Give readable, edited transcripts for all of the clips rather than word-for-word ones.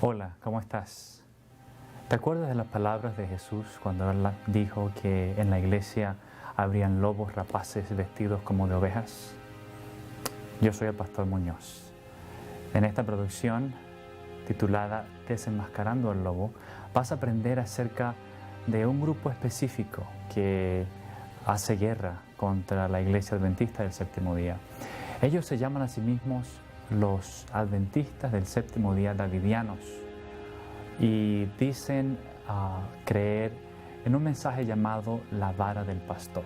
Hola, ¿cómo estás? ¿Te acuerdas de las palabras de Jesús cuando Él dijo que en la iglesia habrían lobos rapaces vestidos como de ovejas? Yo soy el Pastor Muñoz. En esta producción titulada Desenmascarando al Lobo, vas a aprender acerca de un grupo específico que hace guerra contra la Iglesia Adventista del Séptimo Día. Ellos se llaman a sí mismos los Adventistas del Séptimo Día Davidianos y dicen creer en un mensaje llamado la vara del pastor.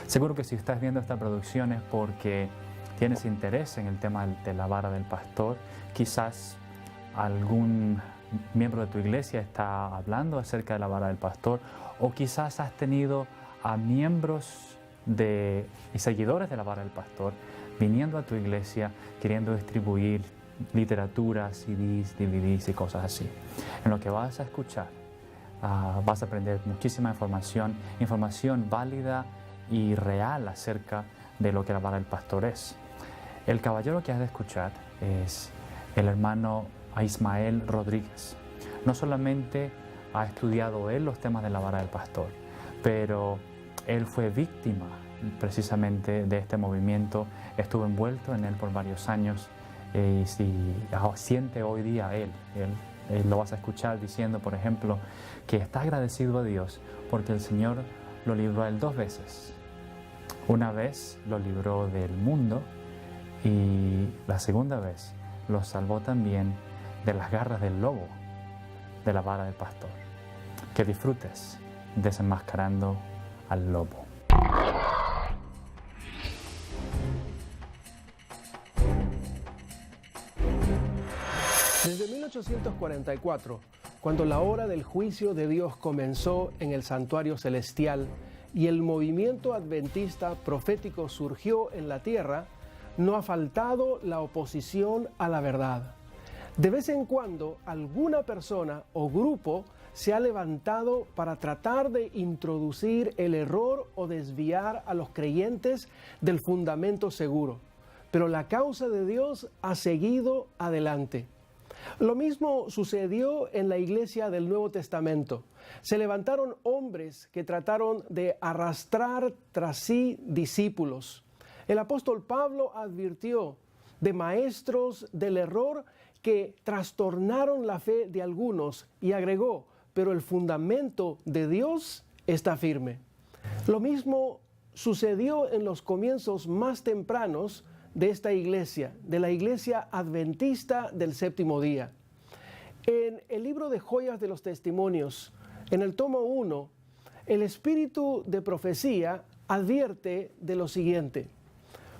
Seguro que si estás viendo esta producción es porque tienes interés en el tema de la vara del pastor. Quizás algún miembro de tu iglesia está hablando acerca de la vara del pastor, o quizás has tenido a miembros y seguidores de la vara del pastor viniendo a tu iglesia queriendo distribuir literatura, CDs, DVDs y cosas así. En lo que vas a escuchar vas a aprender muchísima información válida y real acerca de lo que la vara del pastor es. El caballero que has de escuchar es el hermano Ismael Rodríguez. No solamente ha estudiado él los temas de la vara del pastor, pero él fue víctima precisamente de este movimiento, estuvo envuelto en él por varios años y siente hoy día él lo vas a escuchar diciendo, por ejemplo, que está agradecido a Dios porque el Señor lo libró a él 2 veces. Una vez lo libró del mundo y la segunda vez lo salvó también de las garras del lobo, de la vara del pastor. Que disfrutes desenmascarando al lobo. Desde 1844, cuando la hora del juicio de Dios comenzó en el santuario celestial y el movimiento adventista profético surgió en la tierra, no ha faltado la oposición a la verdad. De vez en cuando, alguna persona o grupo se ha levantado para tratar de introducir el error o desviar a los creyentes del fundamento seguro, pero la causa de Dios ha seguido adelante. Lo mismo sucedió en la iglesia del Nuevo Testamento. Se levantaron hombres que trataron de arrastrar tras sí discípulos. El apóstol Pablo advirtió de maestros del error que trastornaron la fe de algunos y agregó, pero el fundamento de Dios está firme. Lo mismo sucedió en los comienzos más tempranos de esta iglesia, de la iglesia adventista del séptimo día. En el libro de Joyas de los Testimonios, en el tomo 1, el espíritu de profecía advierte de lo siguiente: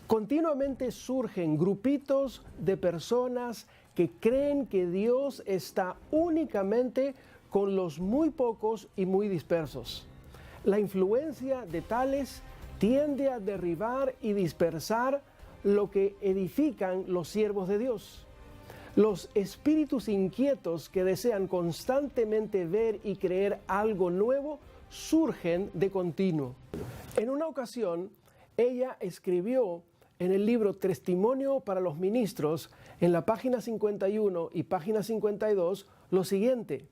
continuamente surgen grupitos de personas que creen que Dios está únicamente con los muy pocos y muy dispersos. La influencia de tales tiende a derribar y dispersar lo que edifican los siervos de Dios. Los espíritus inquietos que desean constantemente ver y creer algo nuevo surgen de continuo. En una ocasión, ella escribió en el libro Testimonio para los Ministros, en la página 51 y página 52, lo siguiente: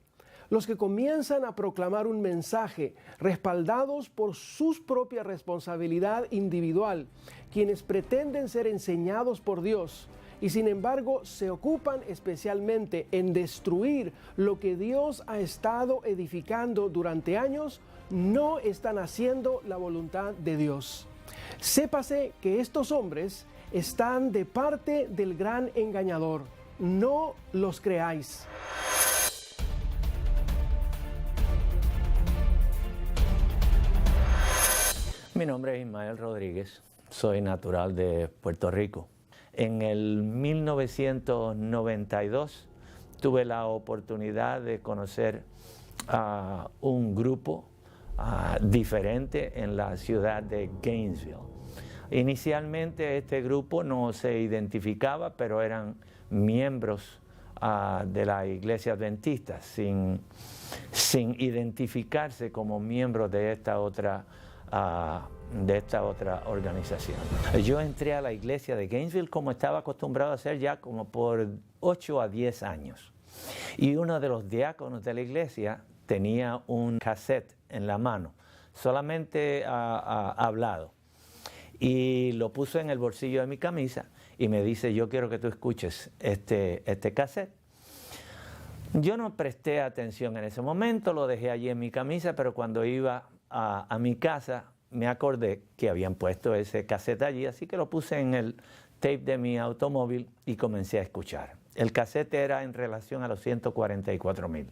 los que comienzan a proclamar un mensaje respaldados por su propia responsabilidad individual, quienes pretenden ser enseñados por Dios y sin embargo se ocupan especialmente en destruir lo que Dios ha estado edificando durante años, no están haciendo la voluntad de Dios. Sépase que estos hombres están de parte del gran engañador. No los creáis. Mi nombre es Ismael Rodríguez, soy natural de Puerto Rico. En el 1992 tuve la oportunidad de conocer a un grupo diferente en la ciudad de Gainesville. Inicialmente este grupo no se identificaba, pero eran miembros de la iglesia adventista, sin identificarse como miembros de esta otra organización. Yo entré a la iglesia de Gainesville como estaba acostumbrado a hacer ya como por 8 a 10 años. Y uno de los diáconos de la iglesia tenía un cassette en la mano, solamente hablado. Y lo puso en el bolsillo de mi camisa y me dice, yo quiero que tú escuches este cassette. Yo no presté atención en ese momento, lo dejé allí en mi camisa, pero cuando iba a mi casa me acordé que habían puesto ese cassette allí, así que lo puse en el tape de mi automóvil y comencé a escuchar. El cassette era en relación a los 144,000.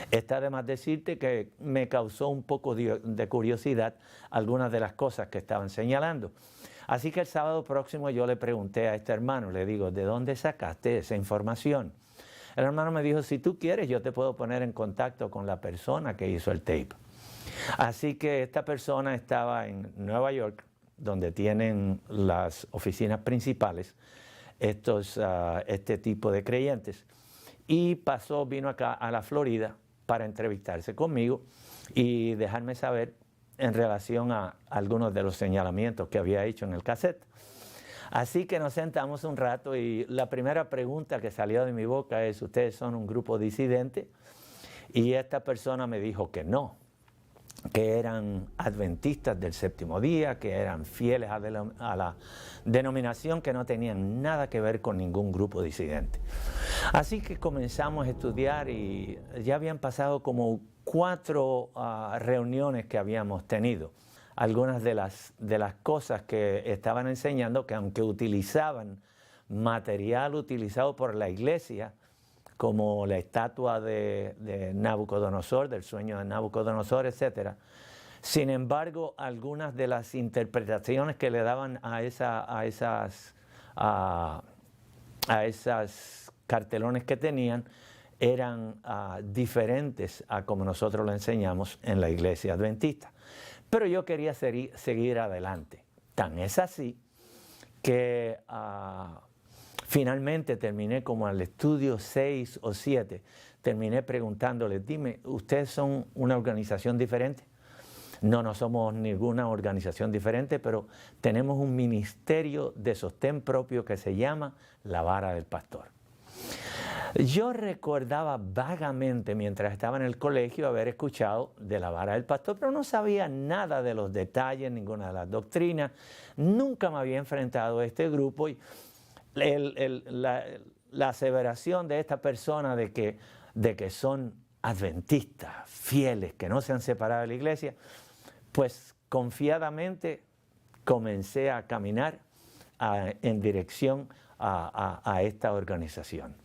Está de más decirte que me causó un poco de curiosidad algunas de las cosas que estaban señalando. Así que el sábado próximo yo le pregunté a este hermano, le digo, ¿de dónde sacaste esa información? El hermano me dijo, si tú quieres yo te puedo poner en contacto con la persona que hizo el tape. Así que esta persona estaba en Nueva York, donde tienen las oficinas principales, este tipo de creyentes, y vino acá a la Florida para entrevistarse conmigo y dejarme saber en relación a algunos de los señalamientos que había hecho en el cassette. Así que nos sentamos un rato y la primera pregunta que salió de mi boca es, ¿ustedes son un grupo disidente? Y esta persona me dijo que no, que eran adventistas del séptimo día, que eran fieles a la denominación, que no tenían nada que ver con ningún grupo disidente. Así que comenzamos a estudiar y ya habían pasado como 4 reuniones que habíamos tenido. Algunas de las cosas que estaban enseñando, que aunque utilizaban material utilizado por la iglesia, como la estatua de Nabucodonosor, del sueño de Nabucodonosor, etc. Sin embargo, algunas de las interpretaciones que le daban a esas cartelones que tenían eran diferentes a como nosotros lo enseñamos en la iglesia adventista. Pero yo quería seguir adelante. Tan es así que finalmente terminé como al estudio 6 o 7, terminé preguntándoles, dime, ¿ustedes son una organización diferente? No somos ninguna organización diferente, pero tenemos un ministerio de sostén propio que se llama La Vara del Pastor. Yo recordaba vagamente, mientras estaba en el colegio, haber escuchado de la Vara del Pastor, pero no sabía nada de los detalles, ninguna de las doctrinas. Nunca me había enfrentado a este grupo y la aseveración de esta persona de que son adventistas, fieles, que no se han separado de la iglesia, pues confiadamente comencé a caminar en dirección a esta organización.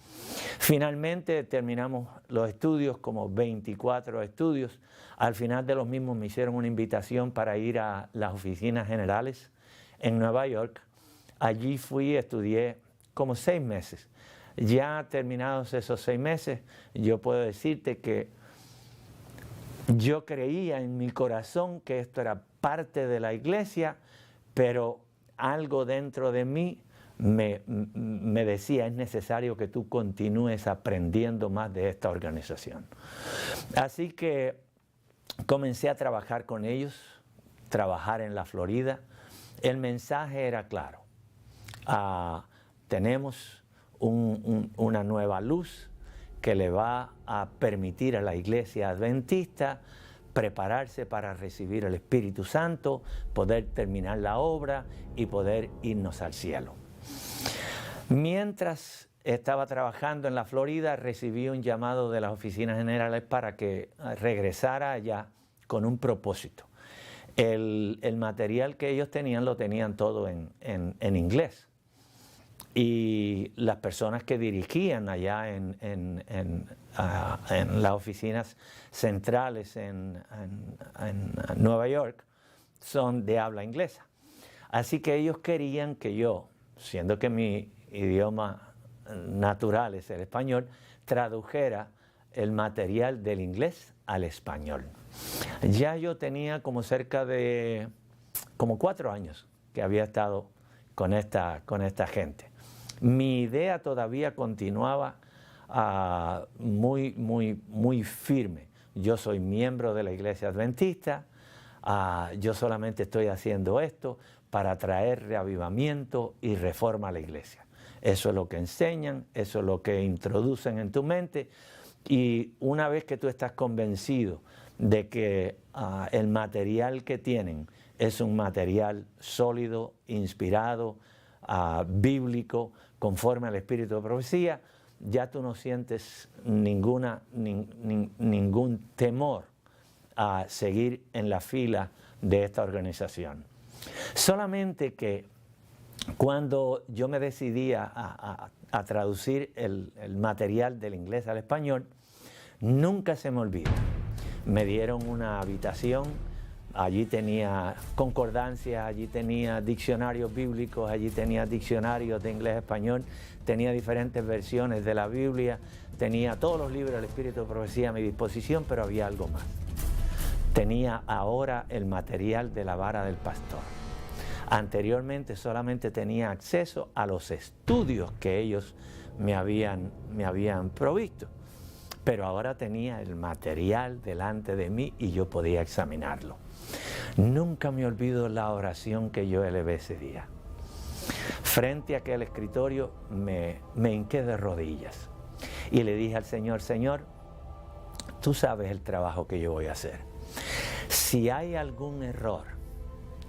Finalmente terminamos los estudios, como 24 estudios. Al final de los mismos me hicieron una invitación para ir a las oficinas generales en Nueva York. Allí fui, estudié como 6 meses. Ya terminados esos 6 meses, yo puedo decirte que yo creía en mi corazón que esto era parte de la iglesia, pero algo dentro de mí me decía, es necesario que tú continúes aprendiendo más de esta organización. Así que comencé a trabajar con ellos, trabajar en la Florida. El mensaje era claro. Tenemos una nueva luz que le va a permitir a la iglesia adventista prepararse para recibir el Espíritu Santo, poder terminar la obra y poder irnos al cielo. Mientras estaba trabajando en la Florida, recibí un llamado de las oficinas generales para que regresara allá con un propósito. El material que ellos tenían lo tenían todo en inglés. Y las personas que dirigían allá en las oficinas centrales en Nueva York son de habla inglesa. Así que ellos querían que yo, siendo que mi idioma natural es el español, tradujera el material del inglés al español. Ya yo tenía como cerca de 4 años que había estado con esta gente. Mi idea todavía continuaba muy firme. Yo soy miembro de la iglesia adventista, yo solamente estoy haciendo esto para traer reavivamiento y reforma a la iglesia. Eso es lo que enseñan, eso es lo que introducen en tu mente, Y una vez que tú estás convencido de que el material que tienen es un material sólido, inspirado, bíblico, conforme al espíritu de profecía, ya tú no sientes ningún temor a seguir en la fila de esta organización. Solamente que cuando yo me decidí a traducir el material del inglés al español, nunca se me olvida. Me dieron una habitación, allí tenía concordancia, allí tenía diccionarios bíblicos, allí tenía diccionarios de inglés a español, tenía diferentes versiones de la Biblia, tenía todos los libros del Espíritu de Profecía a mi disposición, pero había algo más. Tenía ahora el material de la vara del pastor. Anteriormente solamente tenía acceso a los estudios que ellos me habían provisto, pero ahora tenía el material delante de mí y yo podía examinarlo. Nunca me olvido la oración que yo elevé ese día. Frente a aquel escritorio me hinqué de rodillas y le dije al Señor: Señor, tú sabes el trabajo que yo voy a hacer. Si hay algún error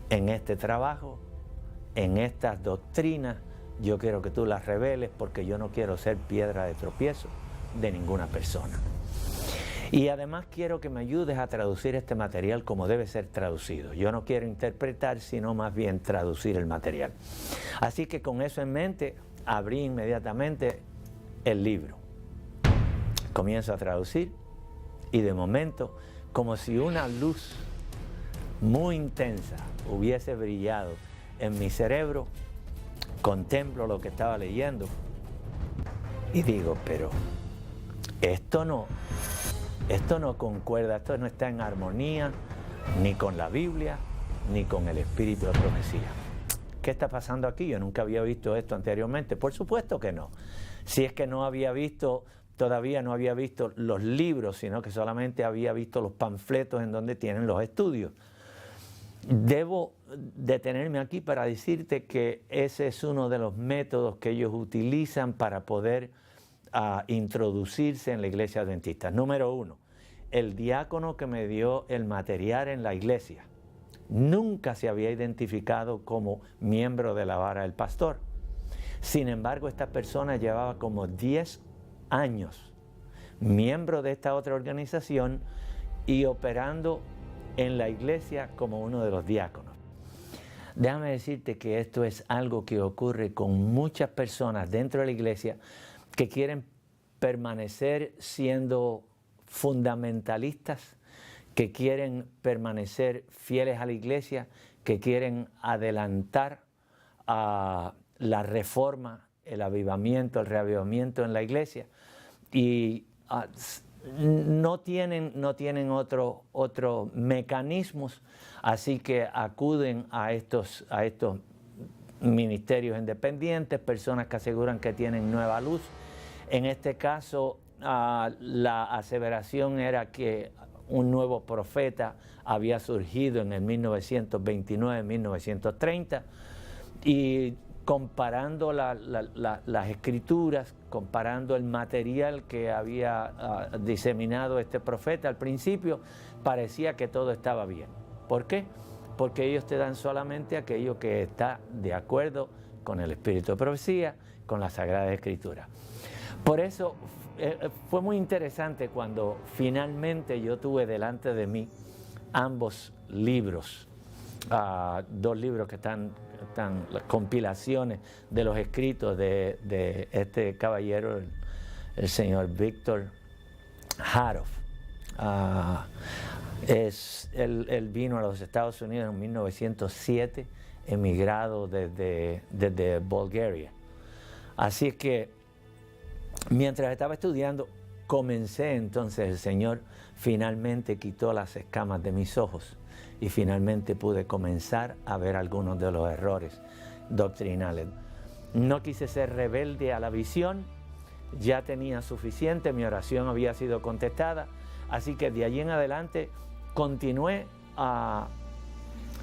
en este trabajo, en estas doctrinas, yo quiero que tú las reveles, porque yo no quiero ser piedra de tropiezo de ninguna persona. Y además quiero que me ayudes a traducir este material como debe ser traducido. Yo no quiero interpretar, sino más bien traducir el material. Así que con eso en mente, abrí inmediatamente el libro. Comienzo a traducir y de momento, como si una luz muy intensa hubiese brillado en mi cerebro, contemplo lo que estaba leyendo y digo: pero esto no concuerda, esto no está en armonía ni con la Biblia ni con el espíritu de profecía. ¿Qué está pasando aquí? Yo nunca había visto esto anteriormente. Por supuesto que no. Si es que no había visto, todavía no había visto los libros, sino que solamente había visto los panfletos en donde tienen los estudios. Debo detenerme aquí para decirte que ese es uno de los métodos que ellos utilizan para poder introducirse en la iglesia adventista. Número 1, el diácono que me dio el material en la iglesia nunca se había identificado como miembro de la vara del pastor. Sin embargo, esta persona llevaba como 10 años miembro de esta otra organización y operando en la iglesia como uno de los diáconos. Déjame decirte que esto es algo que ocurre con muchas personas dentro de la iglesia que quieren permanecer siendo fundamentalistas, que quieren permanecer fieles a la iglesia, que quieren adelantar a la reforma, el avivamiento, el reavivamiento en la iglesia, y no tienen otros mecanismos, así que acuden a estos ministerios independientes, personas que aseguran que tienen nueva luz. En este caso, la aseveración era que un nuevo profeta había surgido en el 1929, 1930, y comparando las escrituras, comparando el material que había diseminado este profeta al principio, parecía que todo estaba bien. ¿Por qué? Porque ellos te dan solamente aquello que está de acuerdo con el espíritu de profecía, con la Sagrada Escritura. Por eso fue muy interesante cuando finalmente yo tuve delante de mí ambos libros, 2 libros que están las compilaciones de los escritos de este caballero, el señor Víctor Haroff. Él vino a los Estados Unidos en 1907, emigrado desde Bulgaria. Así es que mientras estaba estudiando, comencé entonces, el Señor finalmente quitó las escamas de mis ojos y finalmente pude comenzar a ver algunos de los errores doctrinales. No quise ser rebelde a la visión, ya tenía suficiente, mi oración había sido contestada, así que de allí en adelante continué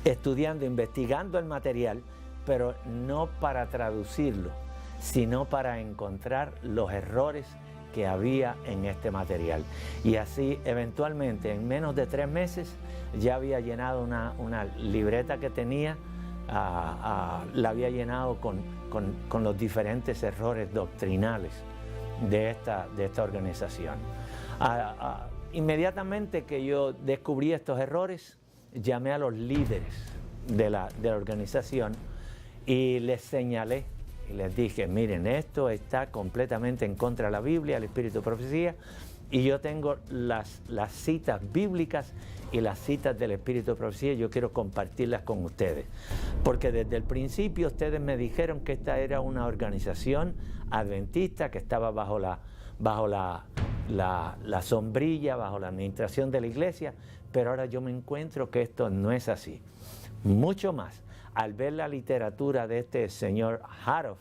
estudiando, investigando el material, pero no para traducirlo, sino para encontrar los errores que había en este material. Y así, eventualmente, en menos de 3 meses, ya había llenado una libreta que tenía, la había llenado con los diferentes errores doctrinales de esta organización. Inmediatamente que yo descubrí estos errores, llamé a los líderes de la organización y les señalé y les dije: miren, esto está completamente en contra de la Biblia, el espíritu de profecía, y yo tengo las citas bíblicas y las citas del espíritu de profecía, yo quiero compartirlas con ustedes, porque desde el principio ustedes me dijeron que esta era una organización adventista que estaba bajo la sombrilla, bajo la administración de la iglesia, pero ahora yo me encuentro que esto no es así. Mucho más, al ver la literatura de este señor Haroff,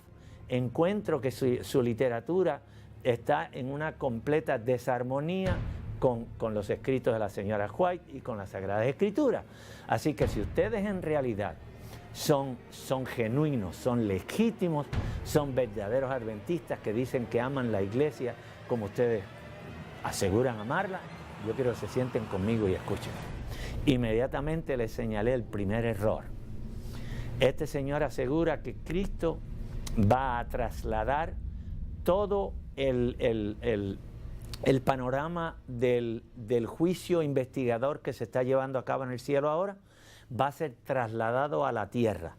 encuentro que su literatura está en una completa desarmonía con los escritos de la señora White y con las Sagradas Escrituras. Así que si ustedes en realidad son genuinos, son legítimos, son verdaderos adventistas que dicen que aman la iglesia como ustedes aseguran amarla, yo quiero que se sienten conmigo y escuchen. Inmediatamente les señalé el primer error. Este señor asegura que Cristo va a trasladar todo el panorama del juicio investigador que se está llevando a cabo en el cielo ahora, va a ser trasladado a la tierra.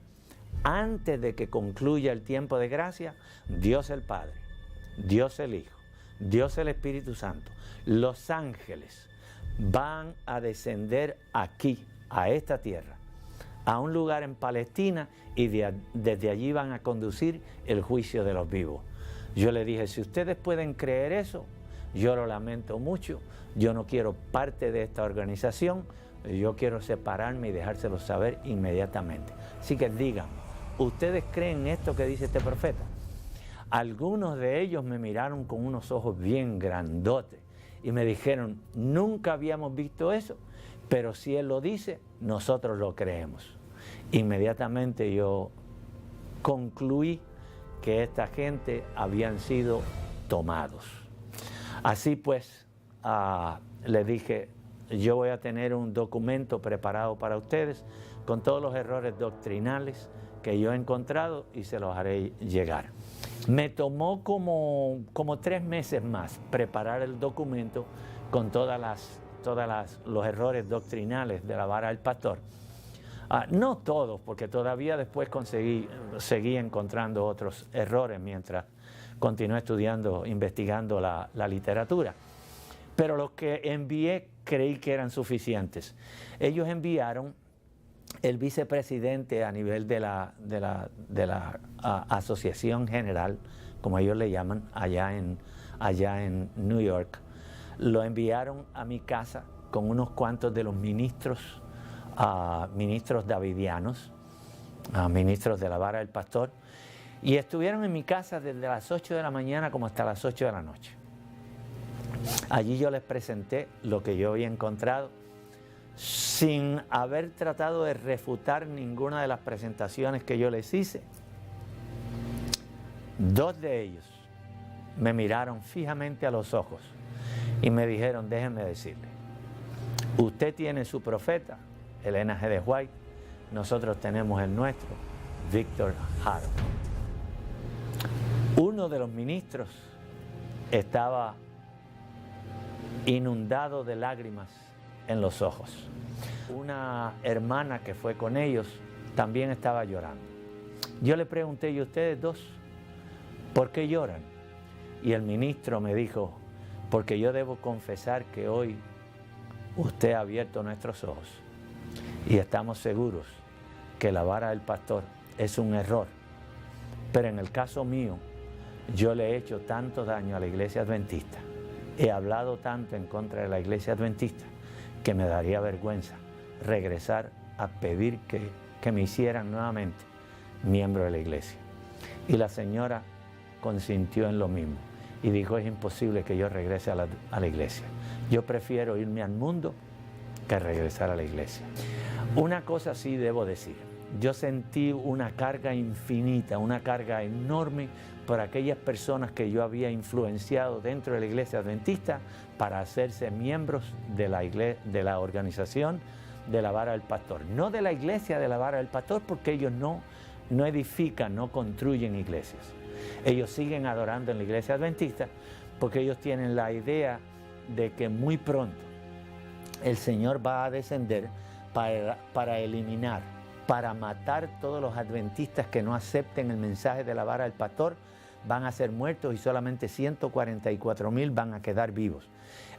Antes de que concluya el tiempo de gracia, Dios el Padre, Dios el Hijo, Dios el Espíritu Santo, los ángeles van a descender aquí, a esta tierra, a un lugar en Palestina, y desde allí van a conducir el juicio de los vivos. Yo le dije: si ustedes pueden creer eso, yo lo lamento mucho, yo no quiero parte de esta organización, yo quiero separarme y dejárselo saber inmediatamente. Así que díganme, ¿ustedes creen esto que dice este profeta? Algunos de ellos me miraron con unos ojos bien grandotes y me dijeron: nunca habíamos visto eso, pero si él lo dice, nosotros lo creemos. Inmediatamente yo concluí que esta gente habían sido tomados. Así pues, les dije: yo voy a tener un documento preparado para ustedes con todos los errores doctrinales que yo he encontrado y se los haré llegar. Me tomó como 3 meses más preparar el documento con todos los errores doctrinales de la vara del pastor. No todos, porque todavía después seguí encontrando otros errores mientras continué estudiando, investigando la literatura. Pero los que envié creí que eran suficientes. Ellos enviaron el vicepresidente a nivel de la Asociación General, como ellos le llaman, allá en New York. Lo enviaron a mi casa con unos cuantos de los ministros davidianos, ministros de la vara del pastor, y estuvieron en mi casa desde las 8 de la mañana como hasta las 8 de la noche. Allí yo les presenté lo que yo había encontrado, sin haber tratado de refutar ninguna de las presentaciones que yo les hice. 2 de ellos me miraron fijamente a los ojos y me dijeron: déjenme decirle, usted tiene su profeta, Elena G. de White, nosotros tenemos el nuestro, Víctor Haroff. Uno de los ministros estaba inundado de lágrimas en los ojos. Una hermana que fue con ellos también estaba llorando. Yo le pregunté: ¿y ustedes dos por qué lloran? Y el ministro me dijo: porque yo debo confesar que hoy usted ha abierto nuestros ojos y estamos seguros que la vara del pastor es un error. Pero en el caso mío, yo le he hecho tanto daño a la iglesia adventista, he hablado tanto en contra de la iglesia adventista, que me daría vergüenza regresar a pedir que me hicieran nuevamente miembro de la iglesia. Y la señora consintió en lo mismo y dijo: es imposible que yo regrese a la iglesia. Yo prefiero irme al mundo que regresar a la iglesia. Una cosa sí debo decir: yo sentí una carga infinita, una carga enorme por aquellas personas que yo había influenciado dentro de la iglesia adventista para hacerse miembros de la organización de la Vara del Pastor. No de la iglesia de la Vara del Pastor, porque ellos no edifican, no construyen iglesias. Ellos siguen adorando en la iglesia adventista porque ellos tienen la idea de que muy pronto el Señor va a descender para eliminar, para matar todos los adventistas que no acepten el mensaje de la Vara del Pastor. Van a ser muertos y solamente 144,000 van a quedar vivos.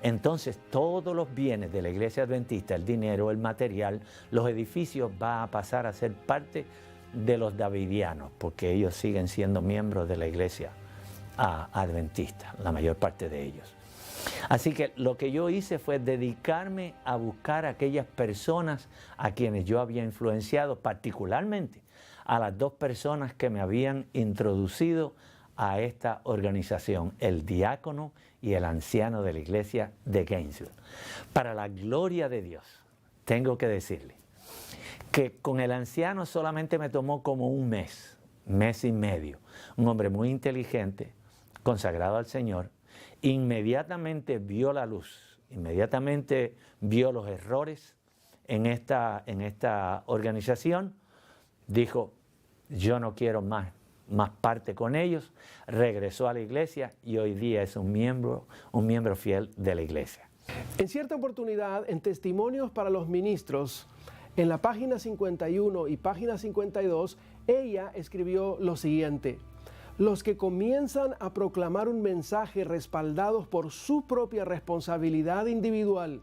Entonces todos los bienes de la iglesia adventista, el dinero, el material, los edificios, va a pasar a ser parte de los davidianos, porque ellos siguen siendo miembros de la iglesia adventista, la mayor parte de ellos. Así que lo que yo hice fue dedicarme a buscar a aquellas personas a quienes yo había influenciado, particularmente a las dos personas que me habían introducido a esta organización, el diácono y el anciano de la iglesia de Gainesville. Para la gloria de Dios, tengo que decirle que con el anciano solamente me tomó como un mes y medio. Un hombre muy inteligente, consagrado al Señor, inmediatamente vio la luz, inmediatamente vio los errores en esta organización, dijo, yo no quiero más parte con ellos, regresó a la iglesia y hoy día es un miembro fiel de la iglesia. En cierta oportunidad, en Testimonios para los Ministros, en la página 51 y página 52, ella escribió lo siguiente: los que comienzan a proclamar un mensaje respaldados por su propia responsabilidad individual,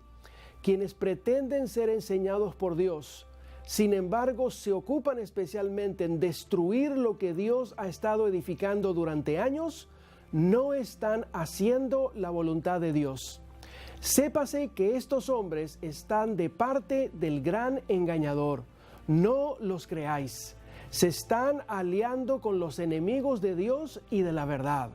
quienes pretenden ser enseñados por Dios, sin embargo se ocupan especialmente en destruir lo que Dios ha estado edificando durante años, no están haciendo la voluntad de Dios. Sépase que estos hombres están de parte del gran engañador. No los creáis. Se están aliando con los enemigos de Dios y de la verdad.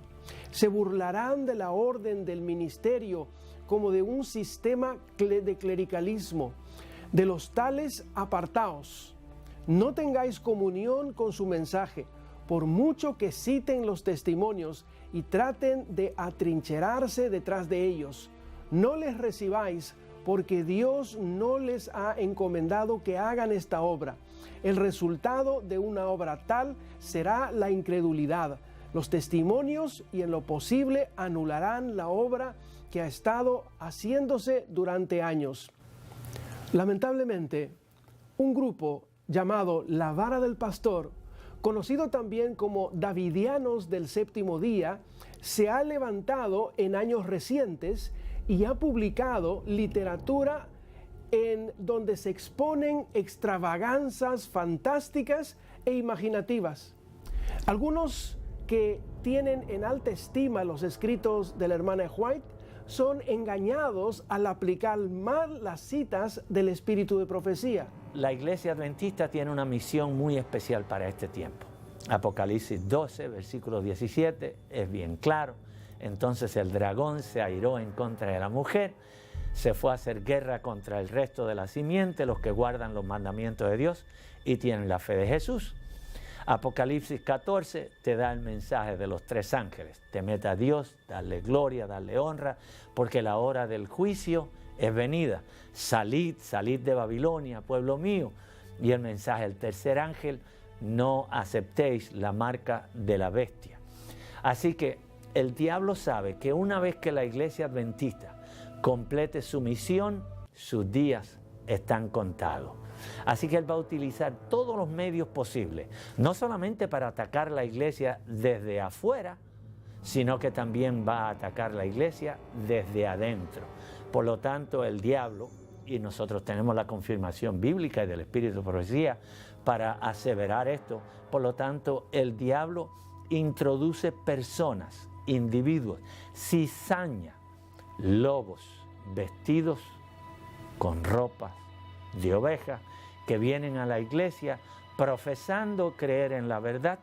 Se burlarán de la orden del ministerio como de un sistema de clericalismo. De los tales apartaos. No tengáis comunión con su mensaje, por mucho que citen los testimonios y traten de atrincherarse detrás de ellos. No les recibáis, porque Dios no les ha encomendado que hagan esta obra. El resultado de una obra tal será la incredulidad. Los testimonios y en lo posible anularán la obra que ha estado haciéndose durante años. Lamentablemente, un grupo llamado La Vara del Pastor, conocido también como Davidianos del Séptimo Día, se ha levantado en años recientes y ha publicado literatura en donde se exponen extravaganzas fantásticas e imaginativas. Algunos que tienen en alta estima los escritos de la hermana White son engañados al aplicar mal las citas del espíritu de profecía. La iglesia adventista tiene una misión muy especial para este tiempo. Apocalipsis 12, versículo 17, es bien claro. Entonces el dragón se airó en contra de la mujer, se fue a hacer guerra contra el resto de la simiente, los que guardan los mandamientos de Dios y tienen la fe de Jesús. Apocalipsis 14 te da el mensaje de los tres ángeles. Temed a Dios, darle gloria, darle honra, porque la hora del juicio es venida. Salid de Babilonia, pueblo mío. Y el mensaje del tercer ángel, no aceptéis la marca de la bestia. Así que el diablo sabe que una vez que la iglesia adventista complete su misión, sus días están contados. Así que él va a utilizar todos los medios posibles, no solamente para atacar la iglesia desde afuera, sino que también va a atacar la iglesia desde adentro. Por lo tanto, el diablo, y nosotros tenemos la confirmación bíblica y del Espíritu de Profecía para aseverar esto, por lo tanto, el diablo introduce personas, individuos, cizaña, lobos, vestidos con ropas de oveja, que vienen a la iglesia profesando creer en la verdad,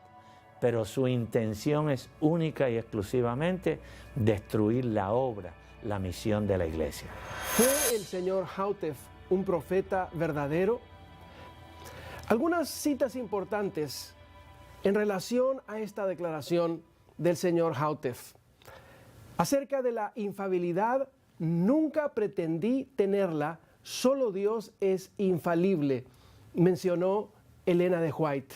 pero su intención es única y exclusivamente destruir la obra, la misión de la iglesia. ¿Fue el señor Houteff un profeta verdadero? Algunas citas importantes en relación a esta declaración del señor Houteff. Acerca de la infalibilidad, nunca pretendí tenerla, solo Dios es infalible, mencionó Elena de White.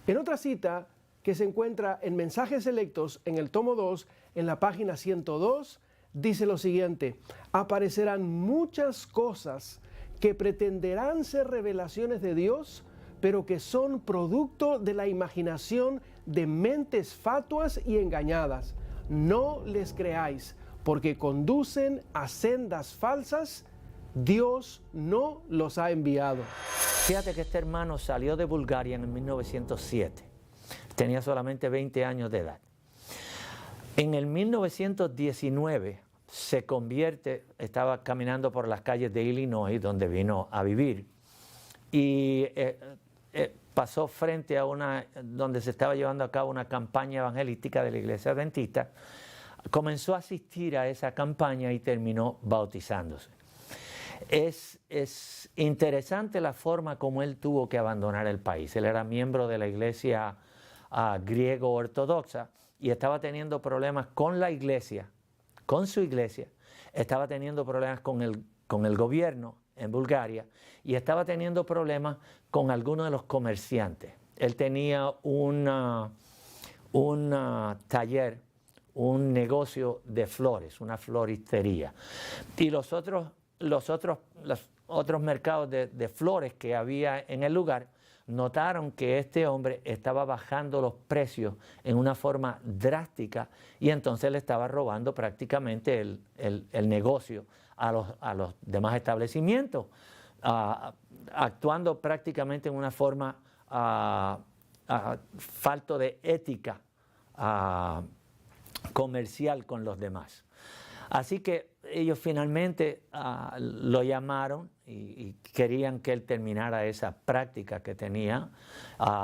En otra cita que se encuentra en Mensajes Selectos en el tomo 2, en la página 102, dice lo siguiente: aparecerán muchas cosas que pretenderán ser revelaciones de Dios, pero que son producto de la imaginación de mentes fatuas y engañadas. No les creáis, porque conducen a sendas falsas. Dios no los ha enviado. Fíjate que este hermano salió de Bulgaria en 1907. Tenía solamente 20 años de edad. En el 1919 se convierte, estaba caminando por las calles de Illinois, donde vino a vivir, y pasó frente a donde se estaba llevando a cabo una campaña evangelística de la Iglesia Adventista. Comenzó a asistir a esa campaña y terminó bautizándose. Es interesante la forma como él tuvo que abandonar el país. Él era miembro de la Iglesia griego ortodoxa y estaba teniendo problemas con la iglesia, con su iglesia, estaba teniendo problemas con el gobierno en Bulgaria y estaba teniendo problemas con algunos de los comerciantes. Él tenía un taller, un negocio de flores, una floristería. Y los otros mercados de flores que había en el lugar notaron que este hombre estaba bajando los precios en una forma drástica y entonces le estaba robando prácticamente el negocio a los demás establecimientos, actuando prácticamente en una forma falto de ética comercial con los demás. Así que ellos finalmente lo llamaron y querían que él terminara esa práctica que tenía.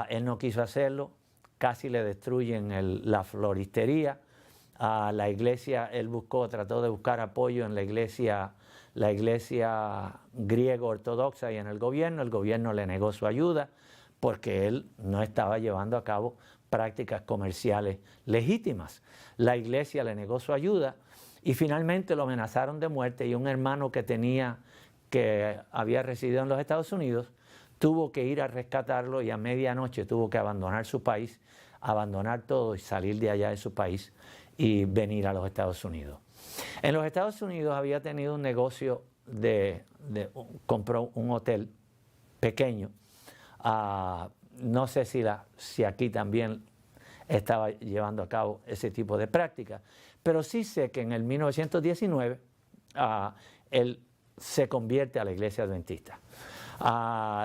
Él no quiso hacerlo, casi le destruyen la floristería. La iglesia, él trató de buscar apoyo en la iglesia griego ortodoxa y en el gobierno le negó su ayuda porque él no estaba llevando a cabo prácticas comerciales legítimas. La iglesia le negó su ayuda y finalmente lo amenazaron de muerte y un hermano que había residido en los Estados Unidos tuvo que ir a rescatarlo y a medianoche tuvo que abandonar su país, abandonar todo y salir de allá de su país y venir a los Estados Unidos. En los Estados Unidos había tenido un negocio compró un hotel pequeño. No sé si aquí también estaba llevando a cabo ese tipo de práctica, pero sí sé que en el 1919 él se convierte a la Iglesia Adventista.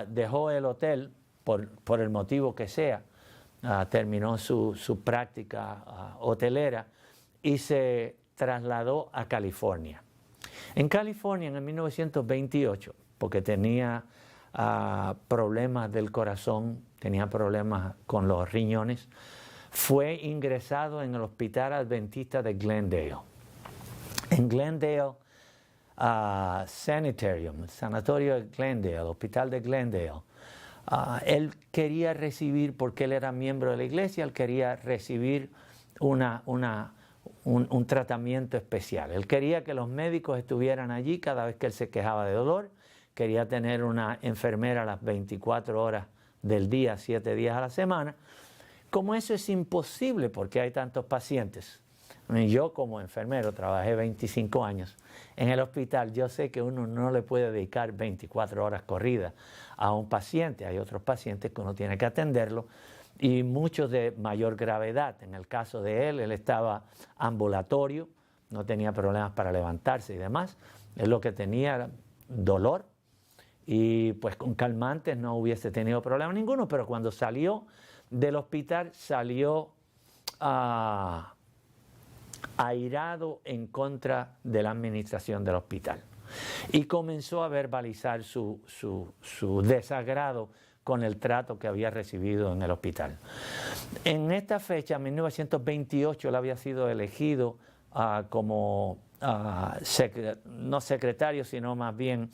Dejó el hotel por el motivo que sea, terminó su práctica hotelera y se trasladó a California. En California, en el 1928, porque tenía problemas del corazón, tenía problemas con los riñones, fue ingresado en el Hospital Adventista de Glendale. En Glendale Sanitarium, el Sanatorio de Glendale, el Hospital de Glendale, él quería recibir, porque él era miembro de la iglesia, él quería recibir un tratamiento especial. Él quería que los médicos estuvieran allí cada vez que él se quejaba de dolor, quería tener una enfermera a las 24 horas del día, 7 días a la semana. Como eso es imposible porque hay tantos pacientes. Yo como enfermero trabajé 25 años en el hospital. Yo sé que uno no le puede dedicar 24 horas corridas a un paciente. Hay otros pacientes que uno tiene que atenderlo y muchos de mayor gravedad. En el caso de él estaba ambulatorio, no tenía problemas para levantarse y demás. Él lo que tenía era dolor y pues con calmantes no hubiese tenido problema ninguno, pero cuando salió del hospital salió airado en contra de la administración del hospital y comenzó a verbalizar su desagrado con el trato que había recibido en el hospital. En esta fecha, en 1928, él había sido elegido como no secretario, sino más bien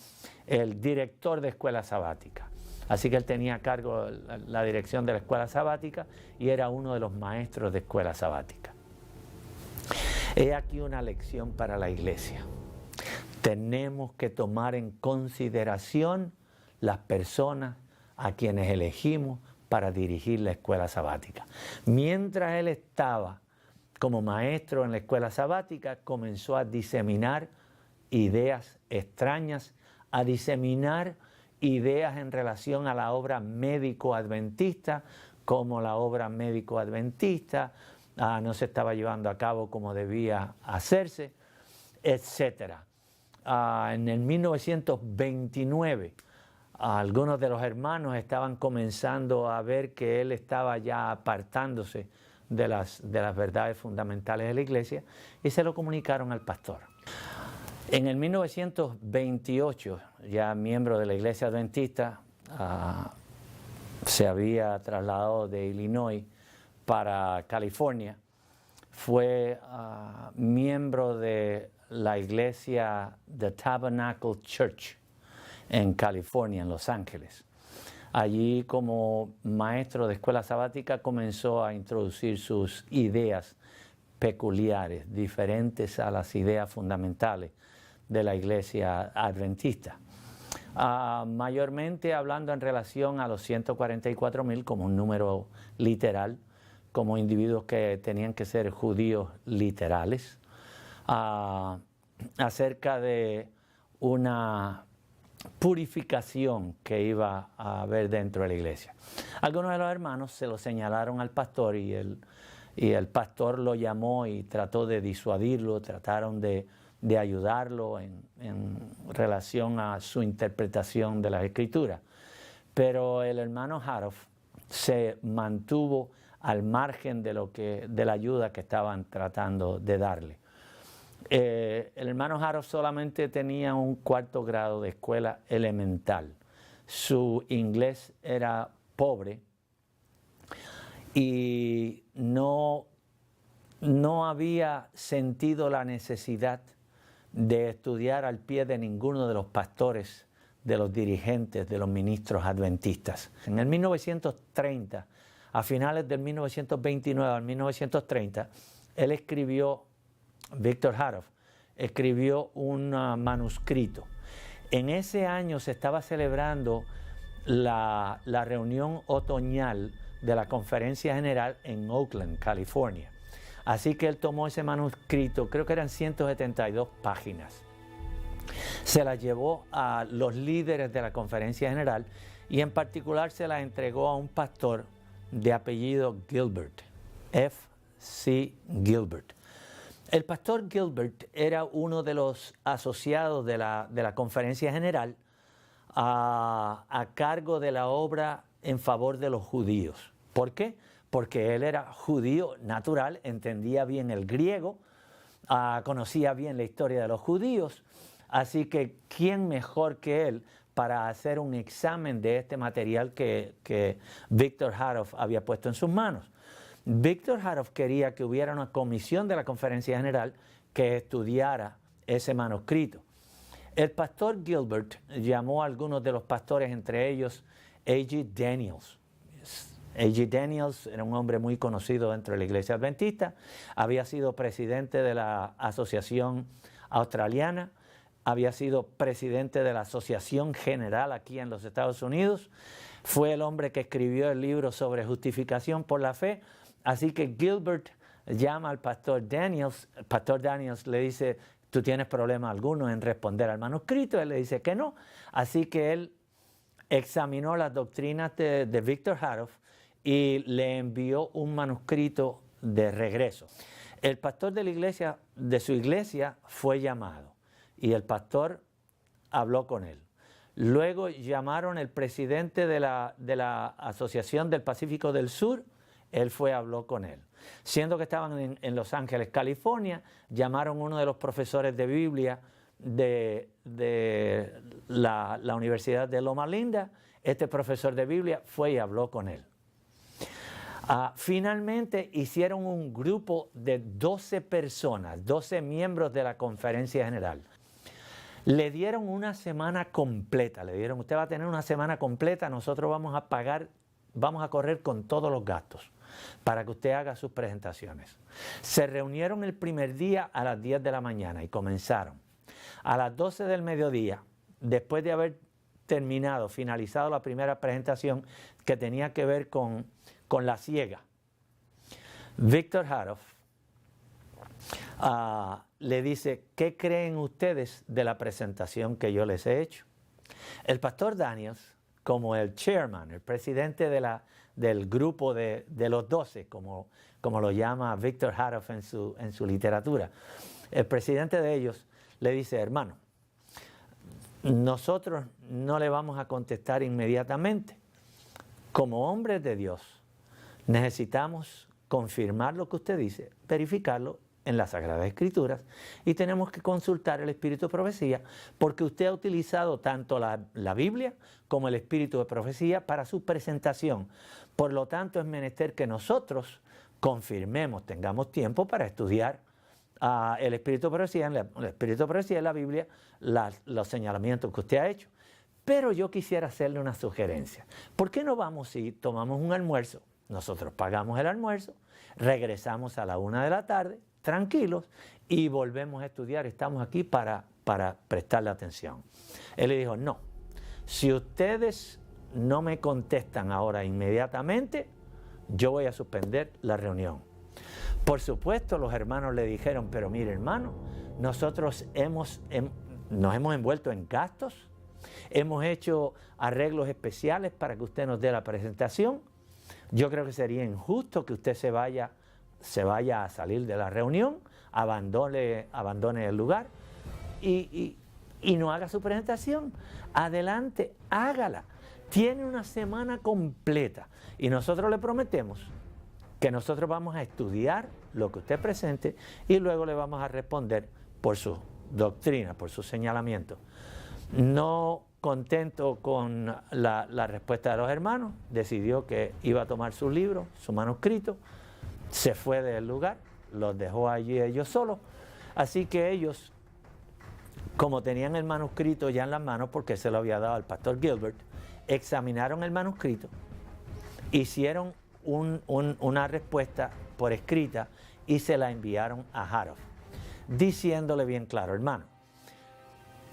el director de escuela sabática. Así que él tenía a cargo la dirección de la escuela sabática y era uno de los maestros de escuela sabática. He aquí una lección para la iglesia. Tenemos que tomar en consideración las personas a quienes elegimos para dirigir la escuela sabática. Mientras él estaba como maestro en la escuela sabática, comenzó a diseminar ideas extrañas, a diseminar ideas en relación a la obra médico-adventista, como la obra médico-adventista no se estaba llevando a cabo como debía hacerse, etc. En el 1929, algunos de los hermanos estaban comenzando a ver que él estaba ya apartándose de las verdades fundamentales de la iglesia y se lo comunicaron al pastor. En el 1928, ya miembro de la iglesia adventista, se había trasladado de Illinois para California, fue miembro de la iglesia The Tabernacle Church en California, en Los Ángeles. Allí, como maestro de escuela sabática, comenzó a introducir sus ideas peculiares, diferentes a las ideas fundamentales de la iglesia adventista. Mayormente hablando en relación a los 144,000 como un número literal, como individuos que tenían que ser judíos literales, acerca de una purificación que iba a haber dentro de la iglesia. Algunos de los hermanos se lo señalaron al pastor y el pastor lo llamó y trató de disuadirlo, trataron de ayudarlo en relación a su interpretación de las Escrituras. Pero el hermano Haroff se mantuvo al margen de la ayuda que estaban tratando de darle. El hermano Haroff solamente tenía un 4º grado de escuela elemental. Su inglés era pobre y no había sentido la necesidad de estudiar al pie de ninguno de los pastores, de los dirigentes, de los ministros adventistas. En el 1930, a finales del 1929 al 1930, él escribió, Víctor Haroff, escribió un manuscrito. En ese año se estaba celebrando la reunión otoñal de la Conferencia General en Oakland, California. Así que él tomó ese manuscrito, creo que eran 172 páginas. Se la llevó a los líderes de la Conferencia General y en particular se la entregó a un pastor de apellido Gilbert, F.C. Gilbert. El pastor Gilbert era uno de los asociados de la Conferencia General a cargo de la obra en favor de los judíos. ¿Por qué? Porque él era judío natural, entendía bien el griego, conocía bien la historia de los judíos, así que ¿quién mejor que él para hacer un examen de este material que Víctor Haroff había puesto en sus manos? Víctor Haroff quería que hubiera una comisión de la Conferencia General que estudiara ese manuscrito. El pastor Gilbert llamó a algunos de los pastores, entre ellos A.G. Daniels. A.G. Daniels era un hombre muy conocido dentro de la iglesia adventista, había sido presidente de la Asociación Australiana, había sido presidente de la Asociación General aquí en los Estados Unidos, fue el hombre que escribió el libro sobre justificación por la fe, así que Gilbert llama al pastor Daniels. El pastor Daniels le dice, ¿tú tienes problema alguno en responder al manuscrito? Él le dice que no, así que él examinó las doctrinas de Víctor Haroff y le envió un manuscrito de regreso. El pastor de su iglesia fue llamado y el pastor habló con él. Luego llamaron al presidente de la Asociación del Pacífico del Sur, él fue y habló con él. Siendo que estaban en Los Ángeles, California, llamaron a uno de los profesores de Biblia de la Universidad de Loma Linda. Este profesor de Biblia fue y habló con él. Finalmente hicieron un grupo de 12 personas, 12 miembros de la Conferencia General. Le dieron una semana completa, le dijeron, usted va a tener una semana completa, nosotros vamos a pagar, vamos a correr con todos los gastos para que usted haga sus presentaciones. Se reunieron el primer día a las 10 de la mañana y comenzaron. A las 12 del mediodía, después de haber finalizado la primera presentación que tenía que ver con la ciega, Víctor Haroff le dice, ¿qué creen ustedes de la presentación que yo les he hecho? El pastor Daniels, como el chairman, el presidente del grupo de los 12, como lo llama Víctor Haroff en su literatura, el presidente de ellos le dice, hermano, nosotros no le vamos a contestar inmediatamente. Como hombres de Dios, necesitamos confirmar lo que usted dice, verificarlo en las Sagradas Escrituras y tenemos que consultar el Espíritu de Profecía porque usted ha utilizado tanto la Biblia como el Espíritu de Profecía para su presentación. Por lo tanto, es menester que nosotros confirmemos, tengamos tiempo para estudiar el Espíritu de Profecía, el Espíritu de Profecía en la Biblia, los señalamientos que usted ha hecho. Pero yo quisiera hacerle una sugerencia. ¿Por qué no vamos y tomamos un almuerzo? Nosotros pagamos el almuerzo, regresamos a la 1 de la tarde, tranquilos, y volvemos a estudiar. Estamos aquí para prestarle atención. Él le dijo, no, si ustedes no me contestan ahora inmediatamente, yo voy a suspender la reunión. Por supuesto, los hermanos le dijeron, pero mire hermano, nosotros nos hemos envuelto en gastos, hemos hecho arreglos especiales para que usted nos dé la presentación. Yo creo que sería injusto que usted se vaya a salir de la reunión, abandone el lugar y no haga su presentación. Adelante, hágala. Tiene una semana completa y nosotros le prometemos que nosotros vamos a estudiar lo que usted presente y luego le vamos a responder por su doctrina, por su señalamiento. No contento con la respuesta de los hermanos, decidió que iba a tomar sus libros, su manuscrito, se fue del lugar, los dejó allí ellos solos. Así que ellos, como tenían el manuscrito ya en las manos, porque se lo había dado al pastor Gilbert, examinaron el manuscrito, hicieron una respuesta por escrita y se la enviaron a Haroff, diciéndole bien claro, hermano,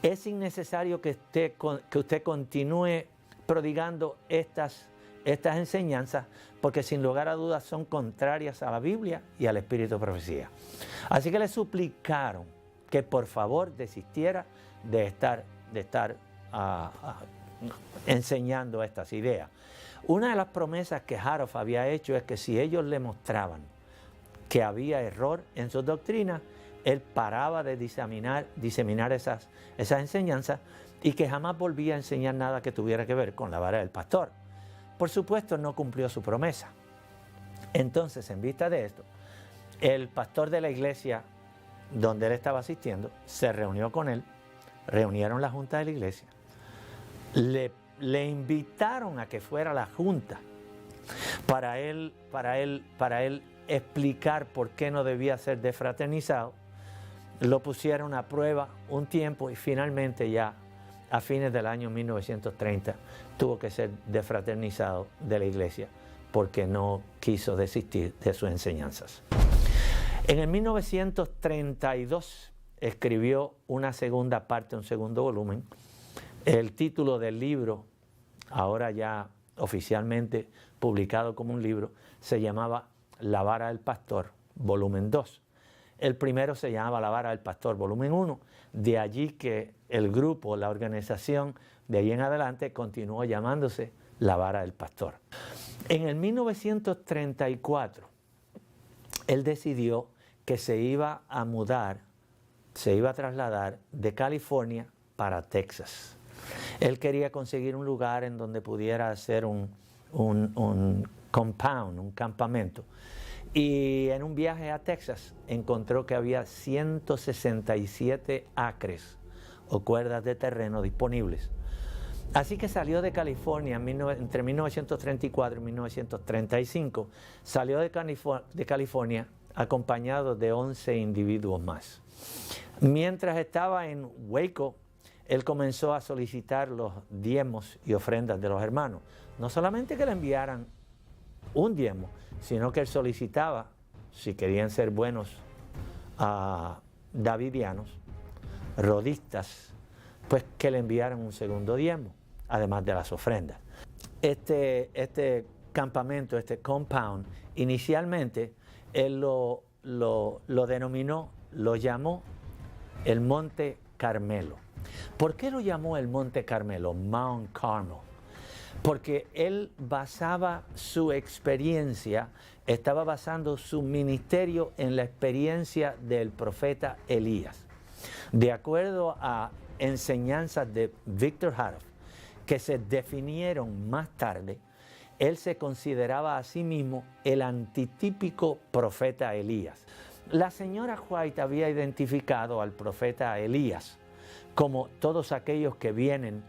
es innecesario que usted continúe prodigando estas enseñanzas porque sin lugar a dudas son contrarias a la Biblia y al Espíritu de Profecía. Así que le suplicaron que por favor desistiera de estar enseñando estas ideas. Una de las promesas que Haroff había hecho es que si ellos le mostraban que había error en sus doctrinas, él paraba de diseminar esas enseñanzas y que jamás volvía a enseñar nada que tuviera que ver con la vara del pastor. Por supuesto, no cumplió su promesa. Entonces, en vista de esto, el pastor de la iglesia donde él estaba asistiendo se reunió con él, reunieron la junta de la iglesia, le invitaron a que fuera a la junta para él explicar por qué no debía ser desfraternizado. Lo pusieron a prueba un tiempo y finalmente ya a fines del año 1930 tuvo que ser desfraternizado de la iglesia porque no quiso desistir de sus enseñanzas. En el 1932 escribió una segunda parte, un segundo volumen. El título del libro, ahora ya oficialmente publicado como un libro, se llamaba La vara del pastor, volumen 2. El primero se llamaba La vara del pastor, volumen 1. De allí que el grupo, la organización, de ahí en adelante continuó llamándose La vara del pastor. En el 1934, él decidió que se iba a trasladar de California para Texas. Él quería conseguir un lugar en donde pudiera hacer un compound, un campamento. Y en un viaje a Texas encontró que había 167 acres o cuerdas de terreno disponibles. Así que salió de California entre 1934 y 1935. Salió de California acompañado de 11 individuos más. Mientras estaba en Waco, él comenzó a solicitar los diezmos y ofrendas de los hermanos. No solamente que le enviaran un diezmo, sino que él solicitaba, si querían ser buenos davidianos, rodistas, pues que le enviaran un segundo diezmo, además de las ofrendas. Este campamento, este compound, inicialmente él lo denominó, lo llamó el Monte Carmelo. ¿Por qué lo llamó el Monte Carmelo, Mount Carmel? Porque él basaba su experiencia, estaba basando su ministerio en la experiencia del profeta Elías. De acuerdo a enseñanzas de Victor Haroff, que se definieron más tarde, él se consideraba a sí mismo el antitípico profeta Elías. La señora White había identificado al profeta Elías como todos aquellos que vienen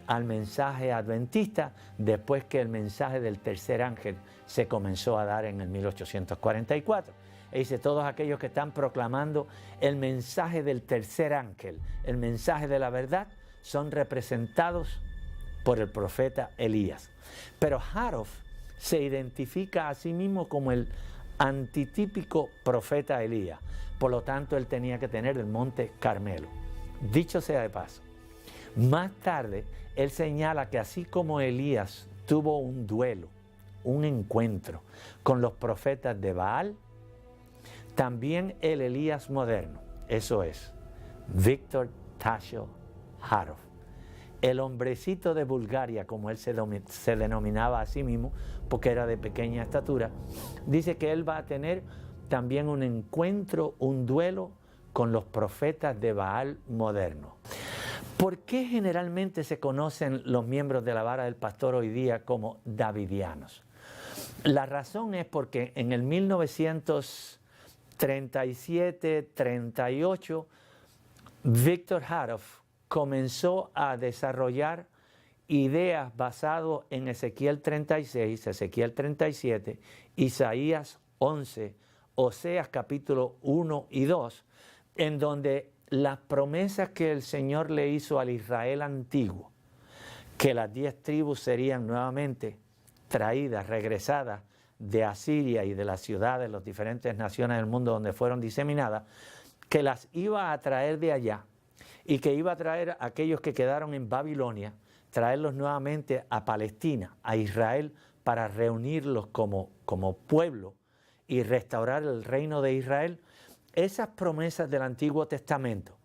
al mensaje adventista después que el mensaje del tercer ángel se comenzó a dar en el 1844. E dice, todos aquellos que están proclamando el mensaje del tercer ángel, el mensaje de la verdad, son representados por el profeta Elías. Pero Haroff se identifica a sí mismo como el antitípico profeta Elías. Por lo tanto, él tenía que tener el Monte Carmelo. Dicho sea de paso, más tarde él señala que así como Elías tuvo un duelo, un encuentro con los profetas de Baal, también el Elías moderno, eso es, Victor Tasho Haroff, el hombrecito de Bulgaria, como él se denominaba a sí mismo, porque era de pequeña estatura, dice que él va a tener también un encuentro, un duelo con los profetas de Baal moderno. ¿Por qué generalmente se conocen los miembros de la vara del pastor hoy día como davidianos? La razón es porque en el 1937-38, Victor Haroff comenzó a desarrollar ideas basadas en Ezequiel 36, Ezequiel 37, Isaías 11, Oseas capítulo 1 y 2, en donde las promesas que el Señor le hizo al Israel antiguo, que las 10 tribus serían nuevamente traídas, regresadas de Asiria y de las ciudades, las diferentes naciones del mundo donde fueron diseminadas, que las iba a traer de allá y que iba a traer a aquellos que quedaron en Babilonia, traerlos nuevamente a Palestina, a Israel, para reunirlos como pueblo y restaurar el reino de Israel. Esas promesas del Antiguo Testamento,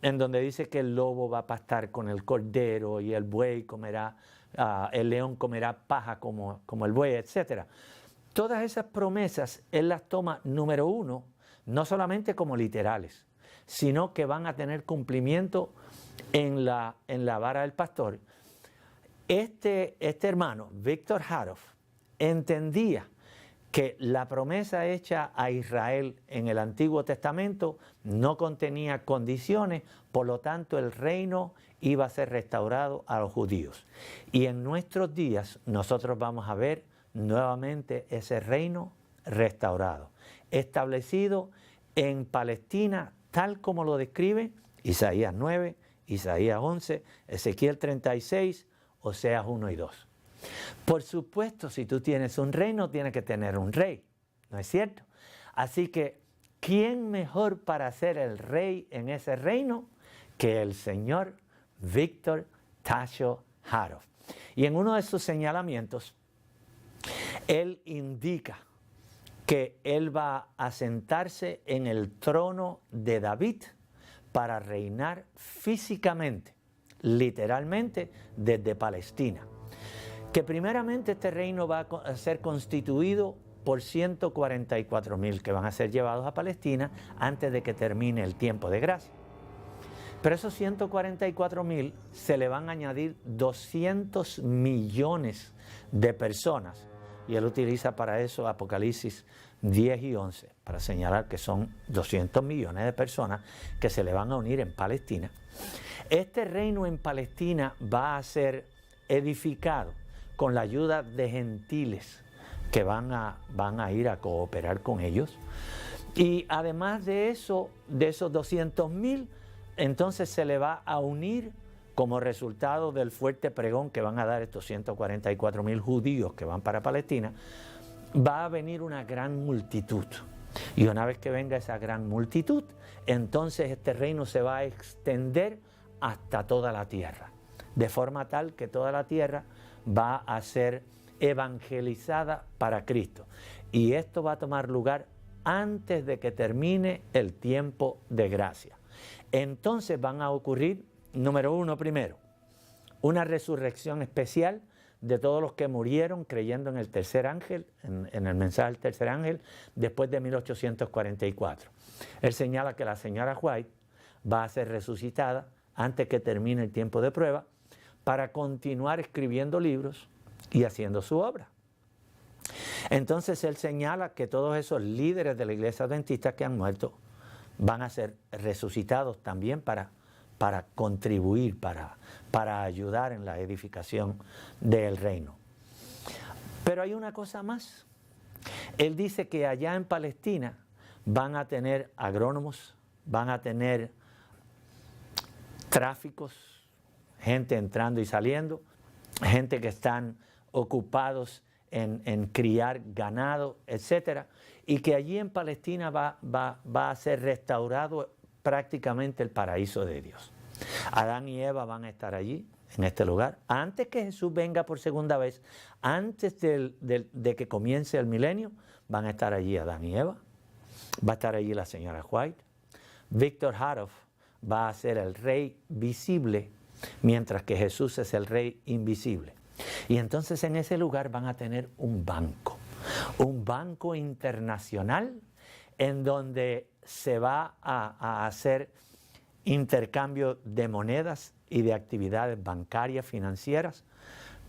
en donde dice que el lobo va a pastar con el cordero y el buey comerá, el león comerá paja como el buey, etc. Todas esas promesas él las toma, número uno, no solamente como literales, sino que van a tener cumplimiento en la vara del pastor. Este hermano, Victor Haroff, entendía que la promesa hecha a Israel en el Antiguo Testamento no contenía condiciones, por lo tanto el reino iba a ser restaurado a los judíos. Y en nuestros días nosotros vamos a ver nuevamente ese reino restaurado, establecido en Palestina, tal como lo describe Isaías 9, Isaías 11, Ezequiel 36, Oseas 1 y 2. Por supuesto, si tú tienes un reino, tienes que tener un rey, ¿no es cierto? Así que, ¿quién mejor para ser el rey en ese reino que el señor Victor Tasho Haroff? Y en uno de sus señalamientos, él indica que él va a sentarse en el trono de David para reinar físicamente, literalmente, desde Palestina. Que primeramente este reino va a ser constituido por 144,000 que van a ser llevados a Palestina antes de que termine el tiempo de gracia. Pero esos 144,000 se le van a añadir 200 millones de personas. Y él utiliza para eso Apocalipsis 10 y 11, para señalar que son 200 millones de personas que se le van a unir en Palestina. Este reino en Palestina va a ser edificado con la ayuda de gentiles que van a ir a cooperar con ellos. Y además de eso, de esos 200,000, entonces se le va a unir como resultado del fuerte pregón que van a dar estos 144,000 judíos que van para Palestina, va a venir una gran multitud. Y una vez que venga esa gran multitud, entonces este reino se va a extender hasta toda la tierra, de forma tal que toda la tierra va a ser evangelizada para Cristo. Y esto va a tomar lugar antes de que termine el tiempo de gracia. Entonces van a ocurrir, número uno, primero, una resurrección especial de todos los que murieron creyendo en el tercer ángel, en el mensaje del tercer ángel, después de 1844. Él señala que la señora White va a ser resucitada antes que termine el tiempo de prueba para continuar escribiendo libros y haciendo su obra. Entonces él señala que todos esos líderes de la iglesia adventista que han muerto van a ser resucitados también para contribuir, para ayudar en la edificación del reino. Pero hay una cosa más. Él dice que allá en Palestina van a tener agrónomos, van a tener tráficos, gente entrando y saliendo, gente que están ocupados en criar ganado, etcétera, y que allí en Palestina va a ser restaurado prácticamente el paraíso de Dios. Adán y Eva van a estar allí, en este lugar, antes que Jesús venga por segunda vez, antes de que comience el milenio, van a estar allí Adán y Eva, va a estar allí la señora White, Víctor Haroff va a ser el rey visible, mientras que Jesús es el rey invisible. Y entonces en ese lugar van a tener un banco internacional en donde se va a hacer intercambio de monedas y de actividades bancarias, financieras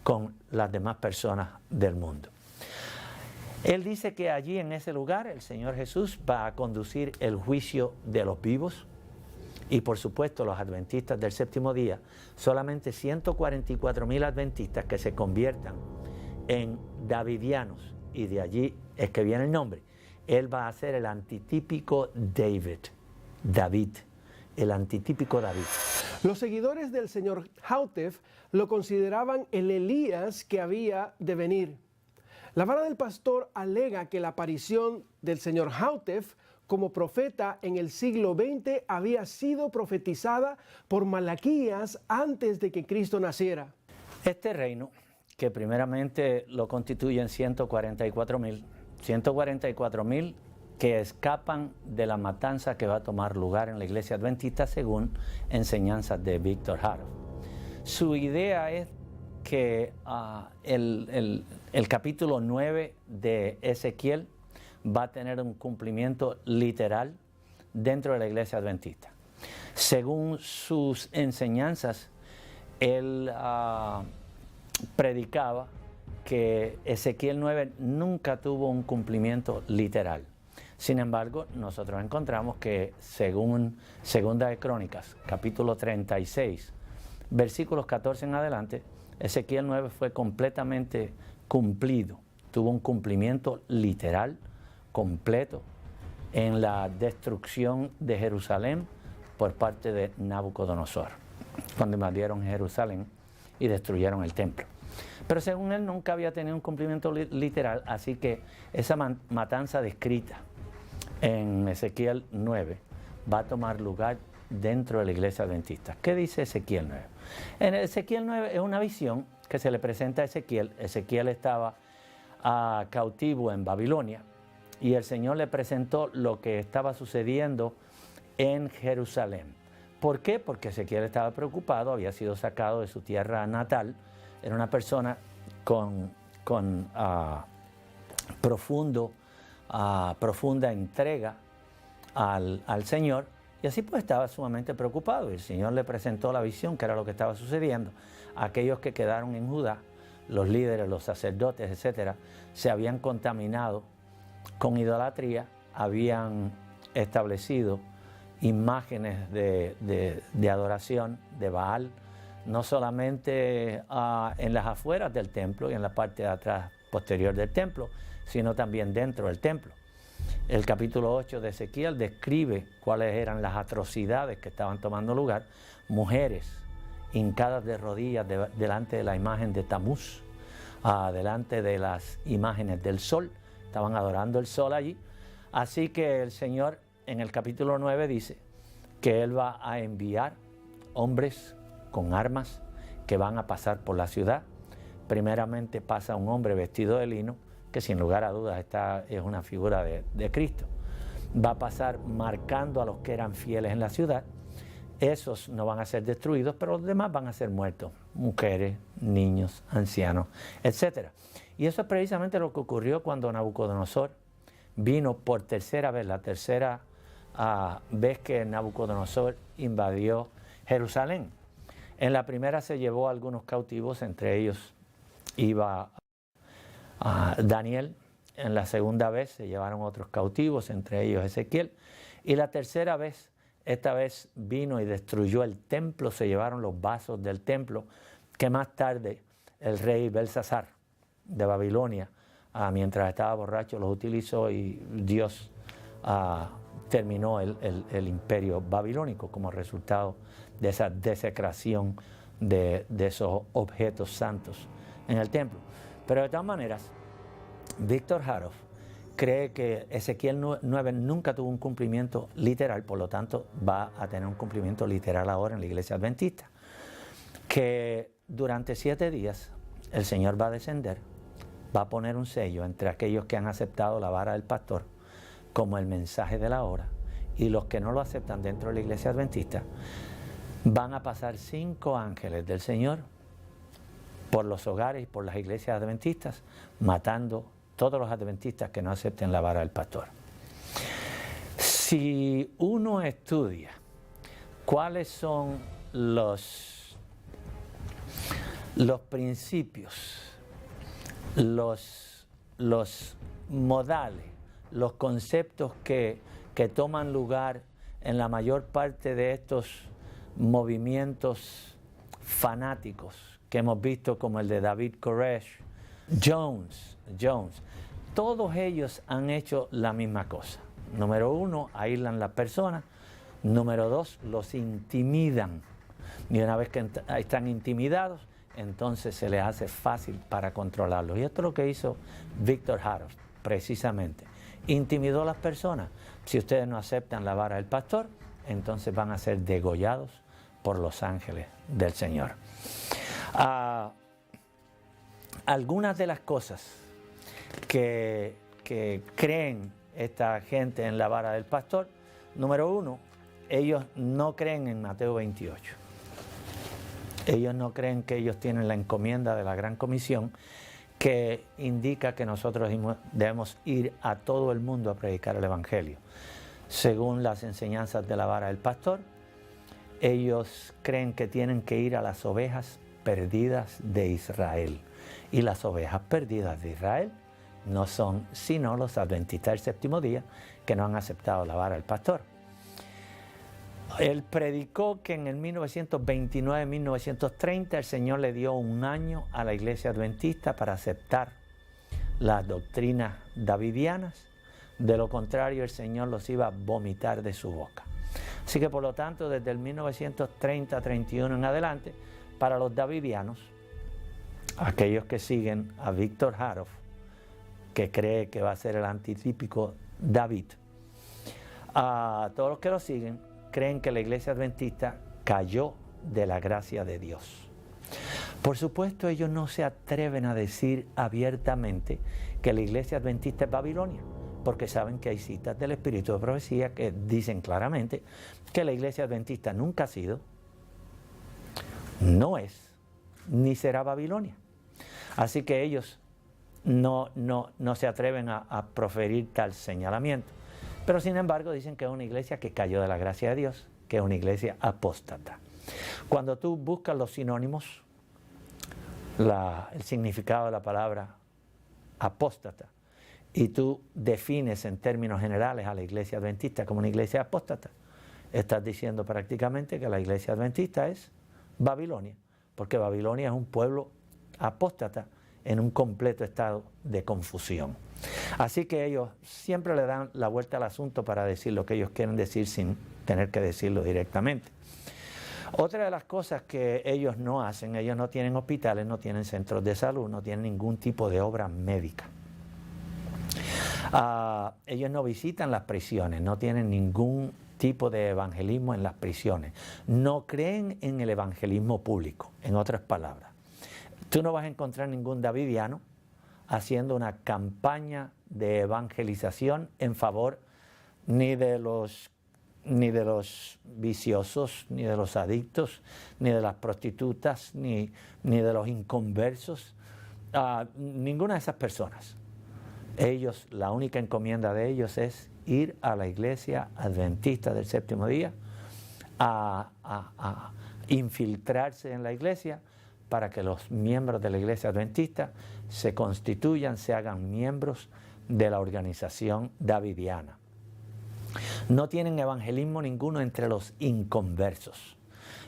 con las demás personas del mundo. Él dice que allí en ese lugar el Señor Jesús va a conducir el juicio de los vivos y por supuesto los adventistas del séptimo día, solamente 144,000 adventistas que se conviertan en davidianos, y de allí es que viene el nombre. Él va a ser el antitípico David, el antitípico David. Los seguidores del señor Hautef lo consideraban el Elías que había de venir. La vara del pastor alega que la aparición del señor Hautef como profeta en el siglo XX había sido profetizada por Malaquías antes de que Cristo naciera. Este reino, que primeramente lo constituyen 144,000 que escapan de la matanza que va a tomar lugar en la iglesia adventista según enseñanzas de Víctor Haroff. Su idea es que el capítulo 9 de Ezequiel va a tener un cumplimiento literal dentro de la iglesia adventista. Según sus enseñanzas, él predicaba que Ezequiel 9 nunca tuvo un cumplimiento literal. Sin embargo, nosotros encontramos que según Segunda de Crónicas, capítulo 36, versículos 14 en adelante, Ezequiel 9 fue completamente cumplido, tuvo un cumplimiento literal, completo, en la destrucción de Jerusalén por parte de Nabucodonosor, cuando invadieron Jerusalén y destruyeron el templo. Pero según él nunca había tenido un cumplimiento literal, así que esa matanza descrita en Ezequiel 9 va a tomar lugar dentro de la iglesia adventista. ¿Qué dice Ezequiel 9? En Ezequiel 9 es una visión que se le presenta a Ezequiel. Ezequiel estaba cautivo en Babilonia y el Señor le presentó lo que estaba sucediendo en Jerusalén. ¿Por qué? Porque Ezequiel estaba preocupado, había sido sacado de su tierra natal, era una persona con profunda entrega al Señor, y así pues estaba sumamente preocupado. Y el Señor le presentó la visión, que era lo que estaba sucediendo. Aquellos que quedaron en Judá, los líderes, los sacerdotes, etcétera, se habían contaminado con idolatría, habían establecido imágenes de adoración de Baal, no solamente en las afueras del templo y en la parte de atrás posterior del templo, sino también dentro del templo. El capítulo 8 de Ezequiel describe cuáles eran las atrocidades que estaban tomando lugar. Mujeres hincadas de rodillas delante de la imagen de Tamuz, delante de las imágenes del sol, estaban adorando el sol allí. Así que el Señor en el capítulo 9 dice que Él va a enviar hombres con armas que van a pasar por la ciudad. Primeramente pasa un hombre vestido de lino, que sin lugar a dudas esta es una figura de Cristo. Va a pasar marcando a los que eran fieles en la ciudad. Esos no van a ser destruidos, pero los demás van a ser muertos. Mujeres, niños, ancianos, etc. Y eso es precisamente lo que ocurrió cuando Nabucodonosor vino por tercera vez, la tercera vez que Nabucodonosor invadió Jerusalén. En la primera se llevó a algunos cautivos, entre ellos iba Daniel. En la segunda vez se llevaron otros cautivos, entre ellos Ezequiel. Y la tercera vez, esta vez vino y destruyó el templo, se llevaron los vasos del templo, que más tarde el rey Belsasar de Babilonia, mientras estaba borracho, los utilizó y Dios terminó el imperio babilónico como resultado de esa desecración de esos objetos santos en el templo. Pero de todas maneras, Víctor Haroff cree que Ezequiel 9 nunca tuvo un cumplimiento literal, por lo tanto va a tener un cumplimiento literal ahora en la iglesia adventista, que durante 7 días el Señor va a descender, va a poner un sello entre aquellos que han aceptado la vara del pastor como el mensaje de la hora, y los que no lo aceptan dentro de la iglesia adventista. Van a pasar 5 ángeles del Señor por los hogares y por las iglesias adventistas, matando todos los adventistas que no acepten la vara del pastor. Si uno estudia cuáles son los principios, los modales, los conceptos que toman lugar en la mayor parte de estos movimientos fanáticos que hemos visto, como el de David Koresh, Jones, todos ellos han hecho la misma cosa. Número 1, aíslan las personas. Número 2, los intimidan. Y una vez que están intimidados, entonces se les hace fácil para controlarlos. Y esto es lo que hizo Víctor Haroff, precisamente. Intimidó a las personas. Si ustedes no aceptan la vara del pastor, entonces van a ser degollados por los ángeles del Señor. Algunas de las cosas que creen esta gente en la vara del pastor, número 1, ellos no creen en Mateo 28. Ellos no creen que ellos tienen la encomienda de la Gran Comisión, que indica que nosotros debemos ir a todo el mundo a predicar el Evangelio. Según las enseñanzas de la vara del pastor, ellos creen que tienen que ir a las ovejas perdidas de Israel. Y las ovejas perdidas de Israel no son sino los adventistas del séptimo día, que no han aceptado la vara del pastor. Él predicó que en el 1929-1930 el Señor le dio un año a la iglesia adventista para aceptar las doctrinas davidianas. De lo contrario, el Señor los iba a vomitar de su boca. Así que por lo tanto, desde el 1930-31 en adelante, para los davidianos, aquellos que siguen a Víctor Haroff, que cree que va a ser el antitípico David, a todos los que lo siguen, creen que la iglesia adventista cayó de la gracia de Dios. Por supuesto, ellos no se atreven a decir abiertamente que la iglesia adventista es Babilonia, porque saben que hay citas del Espíritu de Profecía que dicen claramente que la iglesia adventista nunca ha sido, no es, ni será Babilonia. Así que ellos no se atreven a proferir tal señalamiento. Pero sin embargo dicen que es una iglesia que cayó de la gracia de Dios, que es una iglesia apóstata. Cuando tú buscas los sinónimos, el significado de la palabra apóstata, y tú defines en términos generales a la iglesia adventista como una iglesia apóstata, estás diciendo prácticamente que la iglesia adventista es Babilonia, porque Babilonia es un pueblo apóstata en un completo estado de confusión. Así que ellos siempre le dan la vuelta al asunto para decir lo que ellos quieren decir sin tener que decirlo directamente. Otra de las cosas que ellos no hacen, ellos no tienen hospitales, no tienen centros de salud, no tienen ningún tipo de obra médica. Ellos no visitan las prisiones, no tienen ningún tipo de evangelismo en las prisiones. No creen en el evangelismo público, en otras palabras. Tú no vas a encontrar ningún davidiano haciendo una campaña de evangelización en favor ni de los viciosos, ni de los adictos, ni de las prostitutas, ni de los inconversos, ninguna de esas personas. Ellos, la única encomienda de ellos es ir a la iglesia adventista del séptimo día, a infiltrarse en la iglesia para que los miembros de la iglesia adventista se constituyan, se hagan miembros de la organización davidiana. No tienen evangelismo ninguno entre los inconversos.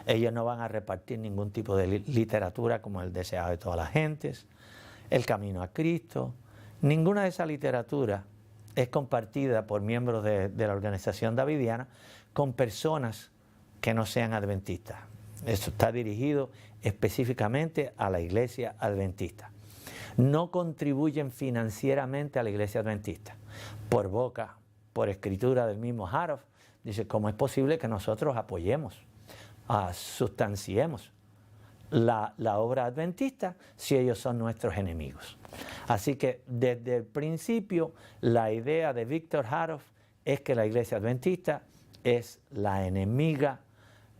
Ellos no van a repartir ningún tipo de literatura como El deseado de todas las gentes, El camino a Cristo. Ninguna de esa literatura es compartida por miembros de la organización davidiana con personas que no sean adventistas. Eso está dirigido específicamente a la iglesia adventista. No contribuyen financieramente a la iglesia adventista. Por boca, por escritura del mismo Haroff, dice, ¿cómo es posible que nosotros apoyemos, sustanciemos la obra adventista si ellos son nuestros enemigos? Así que desde el principio la idea de Víctor Haroff es que la iglesia adventista es la enemiga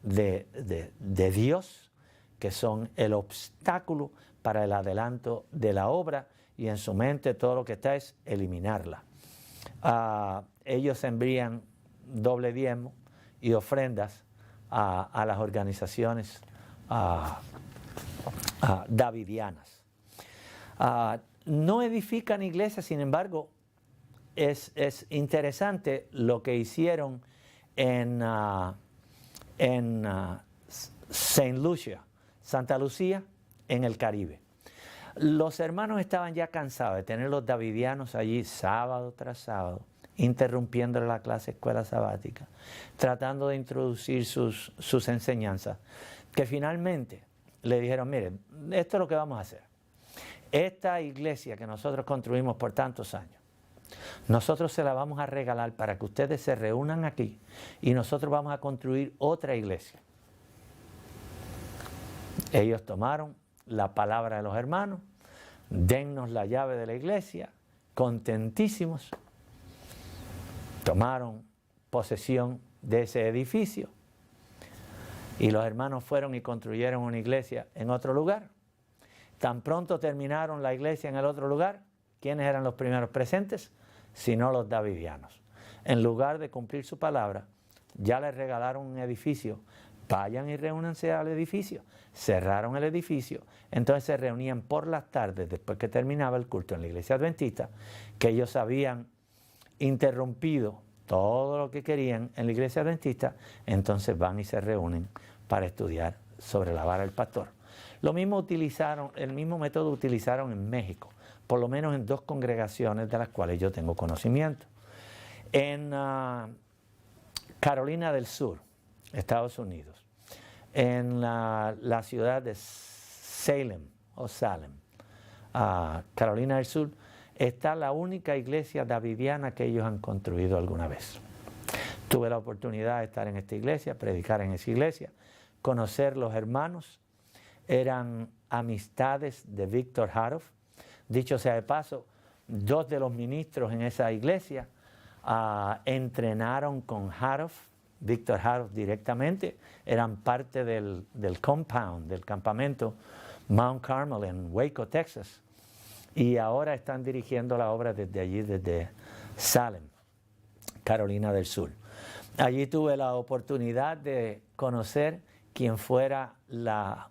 de Dios, que son el obstáculo para el adelanto de la obra, y en su mente todo lo que está es eliminarla. Ellos envían doble diezmo y ofrendas a las organizaciones davidianas. No edifican iglesias, sin embargo, es interesante lo que hicieron en Saint Lucia, Santa Lucía, en el Caribe. Los hermanos estaban ya cansados de tener los davidianos allí sábado tras sábado, interrumpiendo la clase escuela sabática, tratando de introducir sus enseñanzas, que finalmente le dijeron, miren, esto es lo que vamos a hacer. Esta iglesia que nosotros construimos por tantos años, nosotros se la vamos a regalar para que ustedes se reúnan aquí y nosotros vamos a construir otra iglesia. Ellos tomaron la palabra de los hermanos, dennos la llave de la iglesia, contentísimos, tomaron posesión de ese edificio y los hermanos fueron y construyeron una iglesia en otro lugar. Tan pronto terminaron la iglesia en el otro lugar, ¿quiénes eran los primeros presentes? Sino los davidianos. En lugar de cumplir su palabra, ya les regalaron un edificio. Vayan y reúnanse al edificio. Cerraron el edificio. Entonces se reunían por las tardes, después que terminaba el culto en la iglesia adventista, que ellos habían interrumpido todo lo que querían en la iglesia adventista. Entonces van y se reúnen para estudiar sobre la vara del pastor. Lo mismo utilizaron, el mismo método utilizaron en México, por lo menos en 2 congregaciones de las cuales yo tengo conocimiento. En Carolina del Sur, Estados Unidos, en la ciudad de Salem, Carolina del Sur, está la única iglesia davidiana que ellos han construido alguna vez. Tuve la oportunidad de estar en esta iglesia, predicar en esa iglesia, conocer los hermanos. Eran amistades de Víctor Haroff. Dicho sea de paso, 2 de los ministros en esa iglesia entrenaron con Haroff, Víctor Haroff directamente, eran parte del compound, del campamento Mount Carmel en Waco, Texas, y ahora están dirigiendo la obra desde allí, desde Salem, Carolina del Sur. Allí tuve la oportunidad de conocer quien fuera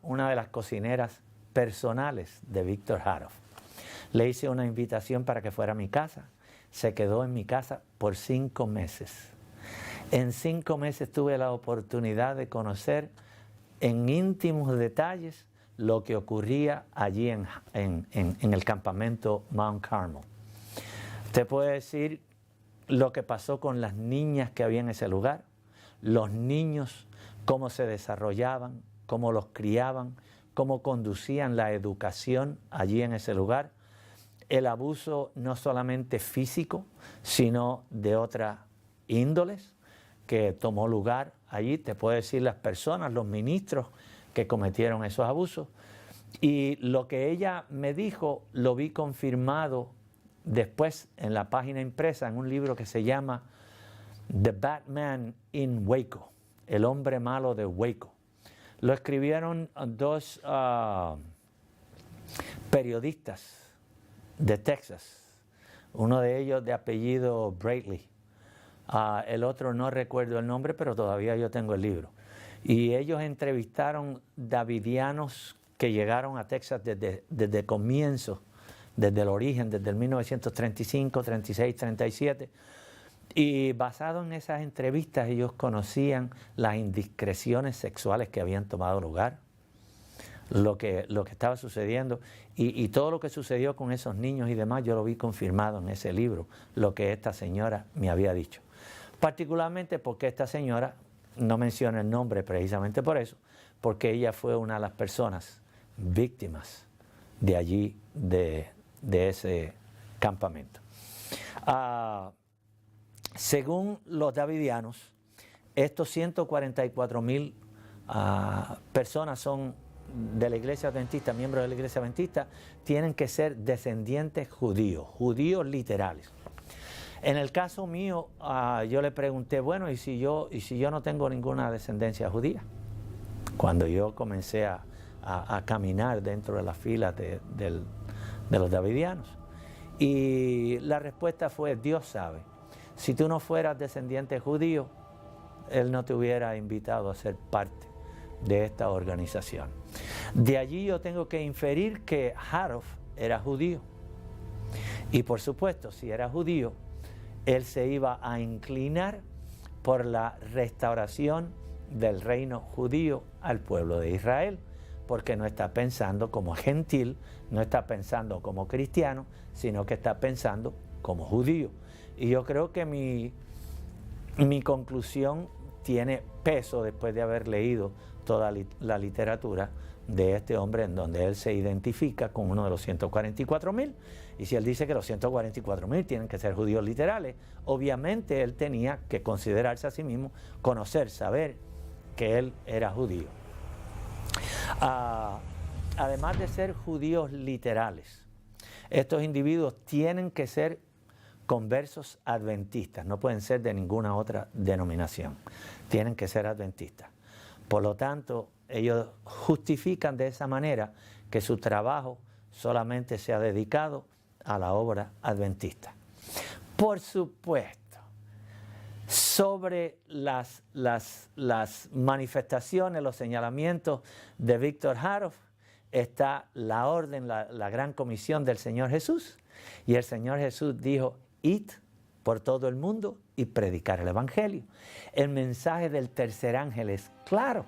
una de las cocineras personales de Víctor Haroff. Le hice una invitación para que fuera a mi casa. Se quedó en mi casa por 5 meses. En 5 meses tuve la oportunidad de conocer en íntimos detalles lo que ocurría allí en el campamento Mount Carmel. Te puedo decir lo que pasó con las niñas que había en ese lugar, los niños cómo se desarrollaban, cómo los criaban, cómo conducían la educación allí en ese lugar. El abuso no solamente físico, sino de otras índoles que tomó lugar allí. Te puedo decir las personas, los ministros que cometieron esos abusos. Y lo que ella me dijo lo vi confirmado después en la página impresa en un libro que se llama The Batman in Waco, el hombre malo de Waco. Lo escribieron dos periodistas de Texas, uno de ellos de apellido Braley, el otro no recuerdo el nombre, pero todavía yo tengo el libro. Y ellos entrevistaron davidianos que llegaron a Texas desde comienzo, desde el origen, desde el 1935, 36, 37. Y basado en esas entrevistas ellos conocían las indiscreciones sexuales que habían tomado lugar, lo que estaba sucediendo y todo lo que sucedió con esos niños y demás, yo lo vi confirmado en ese libro, lo que esta señora me había dicho. Particularmente porque esta señora, no menciona el nombre precisamente por eso, porque ella fue una de las personas víctimas de allí, de ese campamento. Según los davidianos, estos 144,000 personas son de la iglesia adventista, miembros de la iglesia adventista, tienen que ser descendientes judíos, judíos literales. En el caso mío, yo le pregunté, bueno, ¿y si yo no tengo ninguna descendencia judía? Cuando yo comencé a caminar dentro de las filas de los davidianos. Y la respuesta fue, Dios sabe. Si tú no fueras descendiente judío, Él no te hubiera invitado a ser parte de esta organización. De allí yo tengo que inferir que Harov era judío. Y por supuesto, si era judío, él se iba a inclinar por la restauración del reino judío al pueblo de Israel, porque no está pensando como gentil, no está pensando como cristiano, sino que está pensando como judío. Y yo creo que mi conclusión tiene peso después de haber leído toda la literatura de este hombre, en donde él se identifica con uno de los 144,000. Y si él dice que los 144,000 tienen que ser judíos literales, obviamente él tenía que considerarse a sí mismo, conocer, saber que él era judío. Además de ser judíos literales, estos individuos tienen que ser conversos adventistas, no pueden ser de ninguna otra denominación, tienen que ser adventistas. Por lo tanto, ellos justifican de esa manera que su trabajo solamente se ha dedicado a la obra adventista. Por supuesto, sobre las manifestaciones, los señalamientos de Víctor Harov, está la orden, la gran comisión del Señor Jesús. Y el Señor Jesús dijo, id por todo el mundo y predicar el Evangelio. El mensaje del tercer ángel es claro.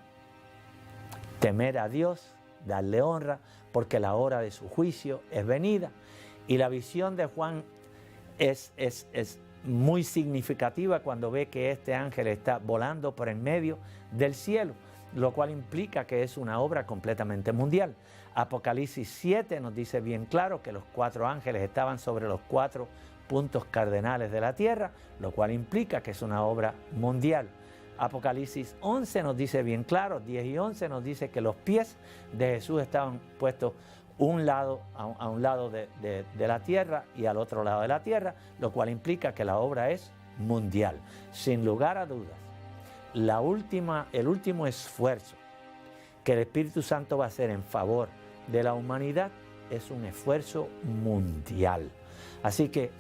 Temer a Dios, darle honra, porque la hora de su juicio es venida. Y la visión de Juan es muy significativa cuando ve que este ángel está volando por en medio del cielo, lo cual implica que es una obra completamente mundial. Apocalipsis 7 nos dice bien claro que los 4 ángeles estaban sobre los 4 puntos cardenales de la tierra, lo cual implica que es una obra mundial. Apocalipsis 11 nos dice bien claro, 10 y 11 nos dice que los pies de Jesús estaban puestos a un lado de la tierra y al otro lado de la tierra, lo cual implica que la obra es mundial. Sin lugar a dudas, el último esfuerzo que el Espíritu Santo va a hacer en favor de la humanidad es un esfuerzo mundial. Así que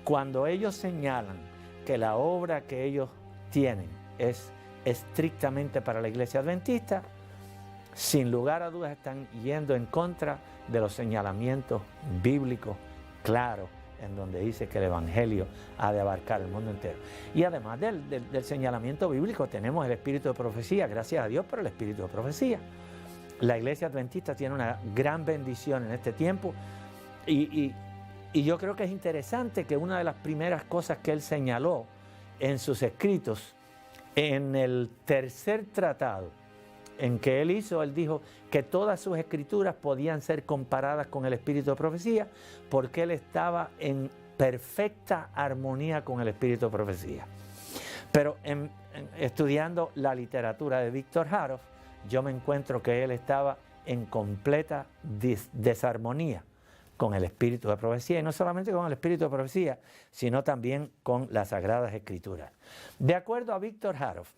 cuando ellos señalan que la obra que ellos tienen es estrictamente para la iglesia adventista, sin lugar a dudas están yendo en contra de los señalamientos bíblicos claros, en donde dice que el Evangelio ha de abarcar el mundo entero. Y además del señalamiento bíblico tenemos el espíritu de profecía, gracias a Dios por el espíritu de profecía. La iglesia adventista tiene una gran bendición en este tiempo y yo creo que es interesante que una de las primeras cosas que él señaló en sus escritos En el tercer tratado en que él hizo, él dijo que todas sus escrituras podían ser comparadas con el espíritu de profecía porque él estaba en perfecta armonía con el espíritu de profecía. Pero estudiando la literatura de Víctor Haroff, yo me encuentro que él estaba en completa desarmonía con el espíritu de profecía, y no solamente con el espíritu de profecía, sino también con las Sagradas Escrituras. De acuerdo a Víctor Haroff,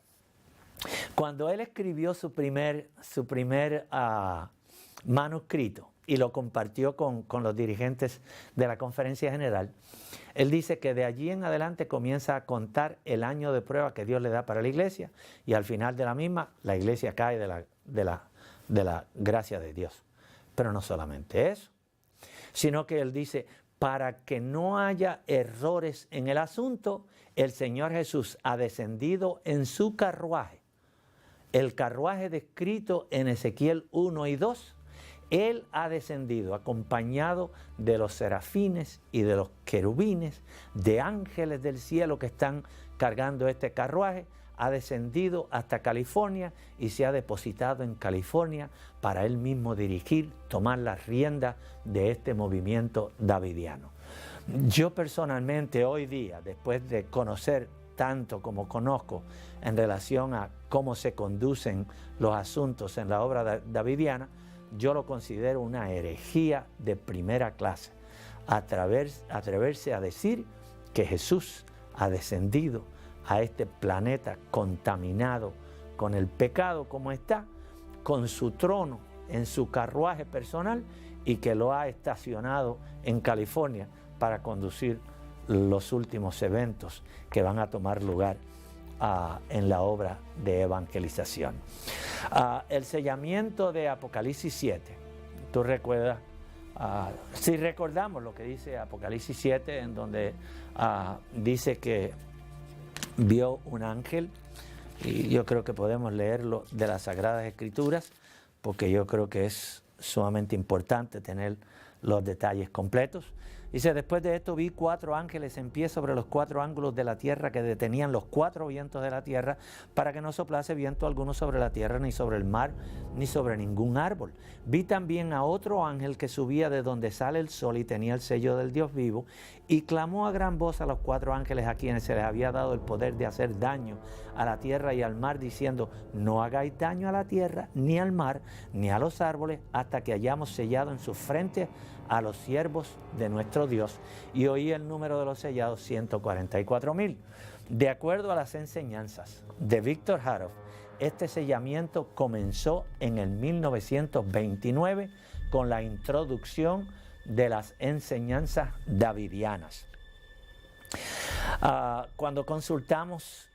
cuando él escribió su primer manuscrito y lo compartió con los dirigentes de la Conferencia General, él dice que de allí en adelante comienza a contar el año de prueba que Dios le da para la iglesia, y al final de la misma, la iglesia cae de la gracia de Dios. Pero no solamente eso, sino que él dice, para que no haya errores en el asunto, el Señor Jesús ha descendido en su carruaje, el carruaje descrito en Ezequiel 1 y 2, Él ha descendido acompañado de los serafines y de los querubines, de ángeles del cielo que están cargando este carruaje, ha descendido hasta California y se ha depositado en California para Él mismo dirigir, tomar las riendas de este movimiento davidiano. Yo personalmente hoy día, después de conocer tanto como conozco en relación a cómo se conducen los asuntos en la obra davidiana, yo lo considero una herejía de primera clase, atreverse a decir que Jesús ha descendido a este planeta contaminado con el pecado como está, con su trono en su carruaje personal, y que lo ha estacionado en California para conducir los últimos eventos que van a tomar lugar en la obra de evangelización. El sellamiento de Apocalipsis 7, tú recuerdas, si recordamos lo que dice Apocalipsis 7, en donde dice que vio un ángel, y yo creo que podemos leerlo de las Sagradas Escrituras, porque yo creo que es sumamente importante tener los detalles completos. Dice, después de esto vi 4 ángeles en pie sobre los 4 ángulos de la tierra, que detenían los 4 vientos de la tierra, para que no soplase viento alguno sobre la tierra, ni sobre el mar, ni sobre ningún árbol. Vi también a otro ángel que subía de donde sale el sol y tenía el sello del Dios vivo, y clamó a gran voz a los 4 ángeles a quienes se les había dado el poder de hacer daño a la tierra y al mar, diciendo, no hagáis daño a la tierra, ni al mar, ni a los árboles, hasta que hayamos sellado en sus frentes a los siervos de nuestro Dios. Y oí el número de los sellados, 144,000. De acuerdo a las enseñanzas de Víctor Haroff, este sellamiento comenzó en el 1929 con la introducción de las enseñanzas davidianas. Cuando consultamos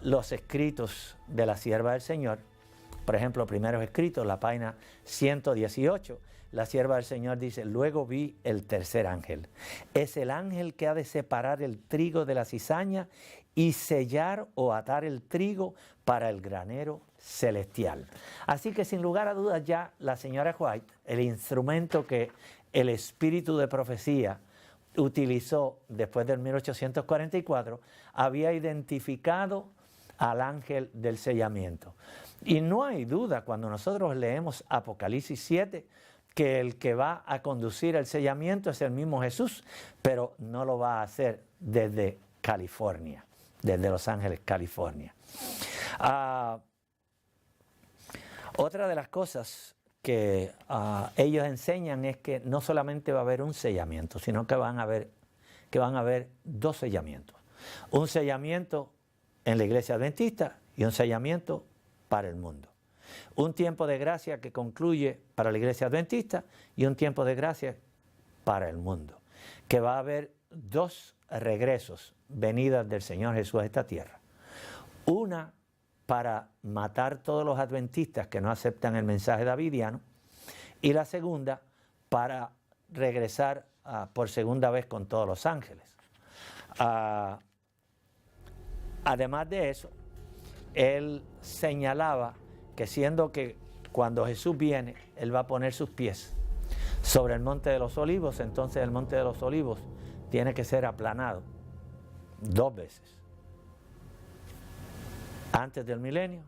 los escritos de la sierva del Señor, por ejemplo, primeros escritos, la página 118, la sierva del Señor dice, luego vi el tercer ángel. Es el ángel que ha de separar el trigo de la cizaña y sellar o atar el trigo para el granero celestial. Así que sin lugar a dudas ya la señora White, el instrumento que el espíritu de profecía utilizó después del 1844, había identificado al ángel del sellamiento. Y no hay duda cuando nosotros leemos Apocalipsis 7 que el que va a conducir el sellamiento es el mismo Jesús, pero no lo va a hacer desde California, desde Los Ángeles, California. Otra de las cosas que ellos enseñan es que no solamente va a haber un sellamiento, sino que van a haber 2 sellamientos. Un sellamiento en la iglesia adventista y un sellamiento para el mundo. Un tiempo de gracia que concluye para la iglesia adventista y un tiempo de gracia para el mundo. Que va a haber 2 regresos, venidas del Señor Jesús a esta tierra. Una para matar todos los adventistas que no aceptan el mensaje davidiano, y la segunda para regresar por segunda vez con todos los ángeles. Además de eso, él señalaba que siendo que cuando Jesús viene, Él va a poner sus pies sobre el Monte de los Olivos, entonces el Monte de los Olivos tiene que ser aplanado 2 veces. antes del milenio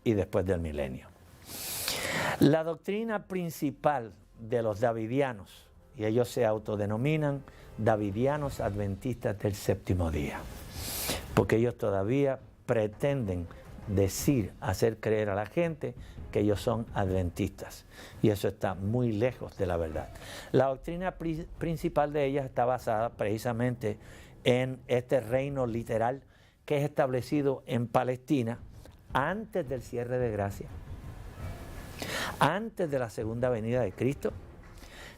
y después del milenio. La doctrina principal de los davidianos, y ellos se autodenominan davidianos adventistas del séptimo día, porque ellos todavía pretenden hacer creer a la gente que ellos son adventistas, y eso está muy lejos de la verdad. La doctrina principal de ellas está basada precisamente en este reino literal que es establecido en Palestina antes del cierre de gracia, antes de la segunda venida de Cristo,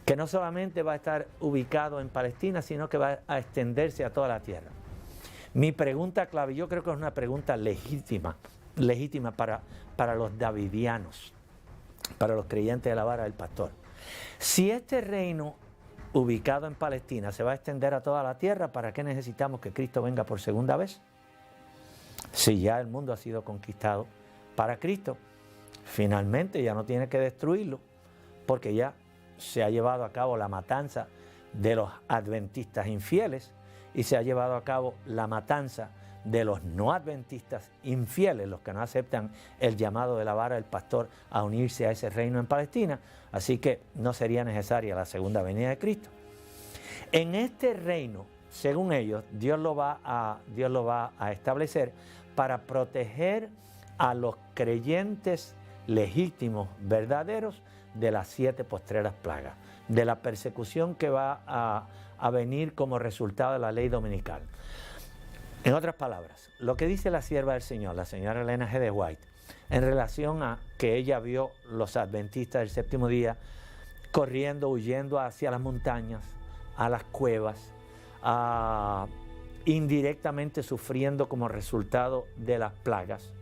que no solamente va a estar ubicado en Palestina, sino que va a extenderse a toda la tierra. Mi pregunta clave, yo creo que es una pregunta legítima para los davidianos, para los creyentes de la vara del pastor. Si este reino ubicado en Palestina se va a extender a toda la tierra, ¿para qué necesitamos que Cristo venga por segunda vez? Si ya el mundo ha sido conquistado para Cristo, finalmente ya no tiene que destruirlo, porque ya se ha llevado a cabo la matanza de los adventistas infieles y se ha llevado a cabo la matanza de los no adventistas infieles, los que no aceptan el llamado de la vara del pastor a unirse a ese reino en Palestina. Así que no sería necesaria la segunda venida de Cristo. En este reino, según ellos, Dios lo va a establecer para proteger a los creyentes legítimos, verdaderos, de las 7 postreras plagas, de la persecución que va a venir como resultado de la ley dominical. En otras palabras, lo que dice la sierva del Señor, la señora Elena G. de White, en relación a que ella vio los adventistas del séptimo día corriendo, huyendo hacia las montañas, a las cuevas, indirectamente sufriendo como resultado de las plagas,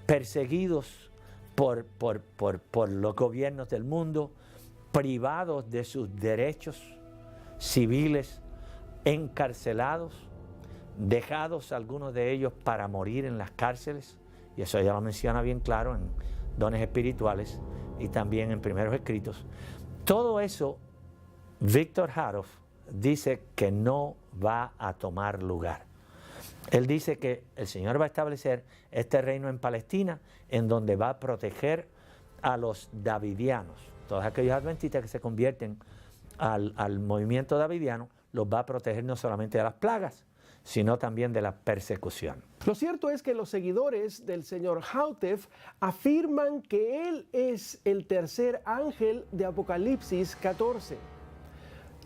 perseguidos por los gobiernos del mundo, privados de sus derechos civiles, encarcelados, dejados algunos de ellos para morir en las cárceles, y eso ella lo menciona bien claro en Dones Espirituales y también en Primeros Escritos. Todo eso, Víctor Haroff dice que no va a tomar lugar. Él dice que el Señor va a establecer este reino en Palestina, en donde va a proteger a los davidianos, todos aquellos adventistas que se convierten al movimiento davidiano, los va a proteger no solamente de las plagas, sino también de la persecución. Lo cierto es que los seguidores del señor Houteff afirman que él es el tercer ángel de Apocalipsis 14.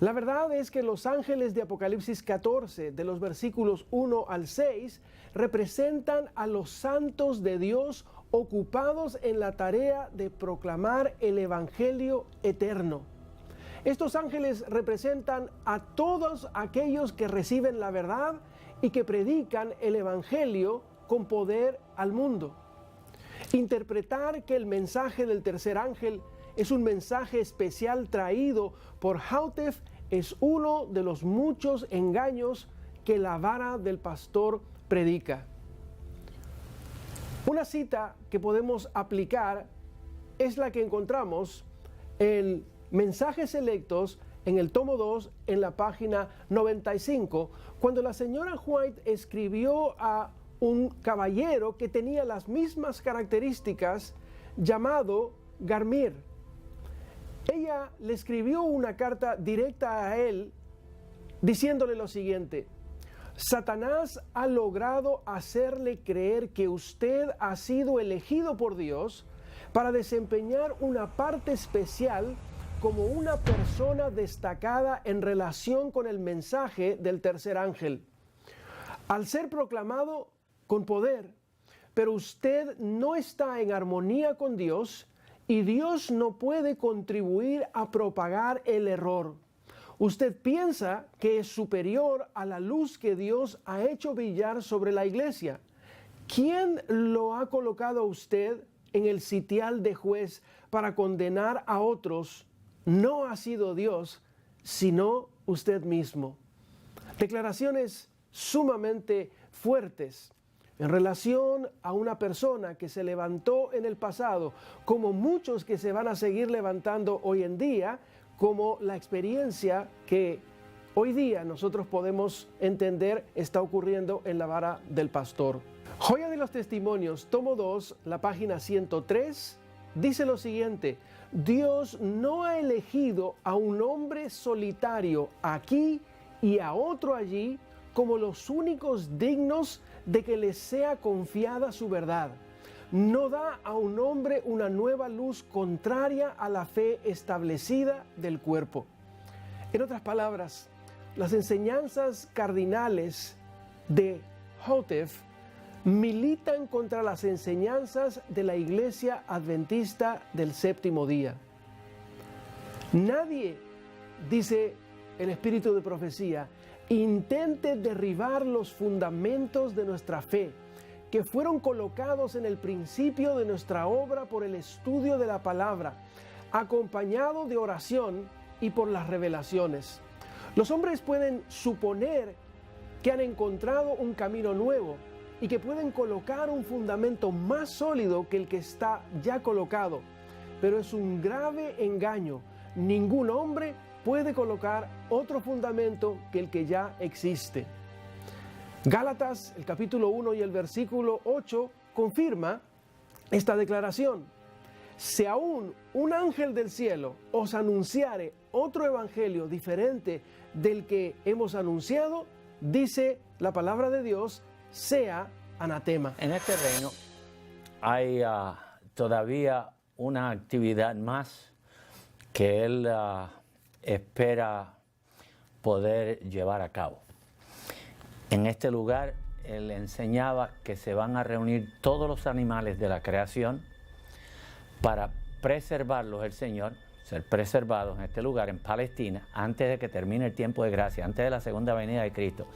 La verdad es que los ángeles de Apocalipsis 14, de los versículos 1 al 6, representan a los santos de Dios ocupados en la tarea de proclamar el Evangelio eterno. Estos ángeles representan a todos aquellos que reciben la verdad y que predican el Evangelio con poder al mundo. Interpretar que el mensaje del tercer ángel es un mensaje especial traído por Houteff es uno de los muchos engaños que la vara del pastor predica. Una cita que podemos aplicar es la que encontramos en Mensajes Selectos en el tomo 2 en la página 95, cuando la señora White escribió a un caballero que tenía las mismas características llamado Garmir. Ella le escribió una carta directa a él diciéndole lo siguiente: Satanás ha logrado hacerle creer que usted ha sido elegido por Dios para desempeñar una parte especial como una persona destacada en relación con el mensaje del tercer ángel. Al ser proclamado con poder, pero usted no está en armonía con Dios y Dios no puede contribuir a propagar el error. Usted piensa que es superior a la luz que Dios ha hecho brillar sobre la iglesia. ¿Quién lo ha colocado a usted en el sitial de juez para condenar a otros? No ha sido Dios, sino usted mismo. Declaraciones sumamente fuertes en relación a una persona que se levantó en el pasado, como muchos que se van a seguir levantando hoy en día, como la experiencia que hoy día nosotros podemos entender está ocurriendo en la vara del pastor. Joya de los Testimonios, tomo 2, la página 103, dice lo siguiente: Dios no ha elegido a un hombre solitario aquí y a otro allí como los únicos dignos de que les sea confiada su verdad. No da a un hombre una nueva luz contraria a la fe establecida del cuerpo. En otras palabras, las enseñanzas cardinales de Houteff militan contra las enseñanzas de la Iglesia Adventista del Séptimo Día. Nadie, dice el Espíritu de Profecía, intente derribar los fundamentos de nuestra fe, que fueron colocados en el principio de nuestra obra por el estudio de la palabra, acompañado de oración y por las revelaciones. Los hombres pueden suponer que han encontrado un camino nuevo y que pueden colocar un fundamento más sólido que el que está ya colocado, pero es un grave engaño. Ningún hombre puede colocar otro fundamento que el que ya existe. Gálatas, el capítulo 1 y el versículo 8 confirma esta declaración: si aún un ángel del cielo os anunciare otro evangelio diferente del que hemos anunciado, dice la palabra de Dios, sea anatema. En este reino hay todavía una actividad más que él espera poder llevar a cabo. En este lugar él enseñaba que se van a reunir todos los animales de la creación para preservarlos el Señor, ser preservados en este lugar, en Palestina, antes de que termine el tiempo de gracia, antes de la segunda venida de Cristo,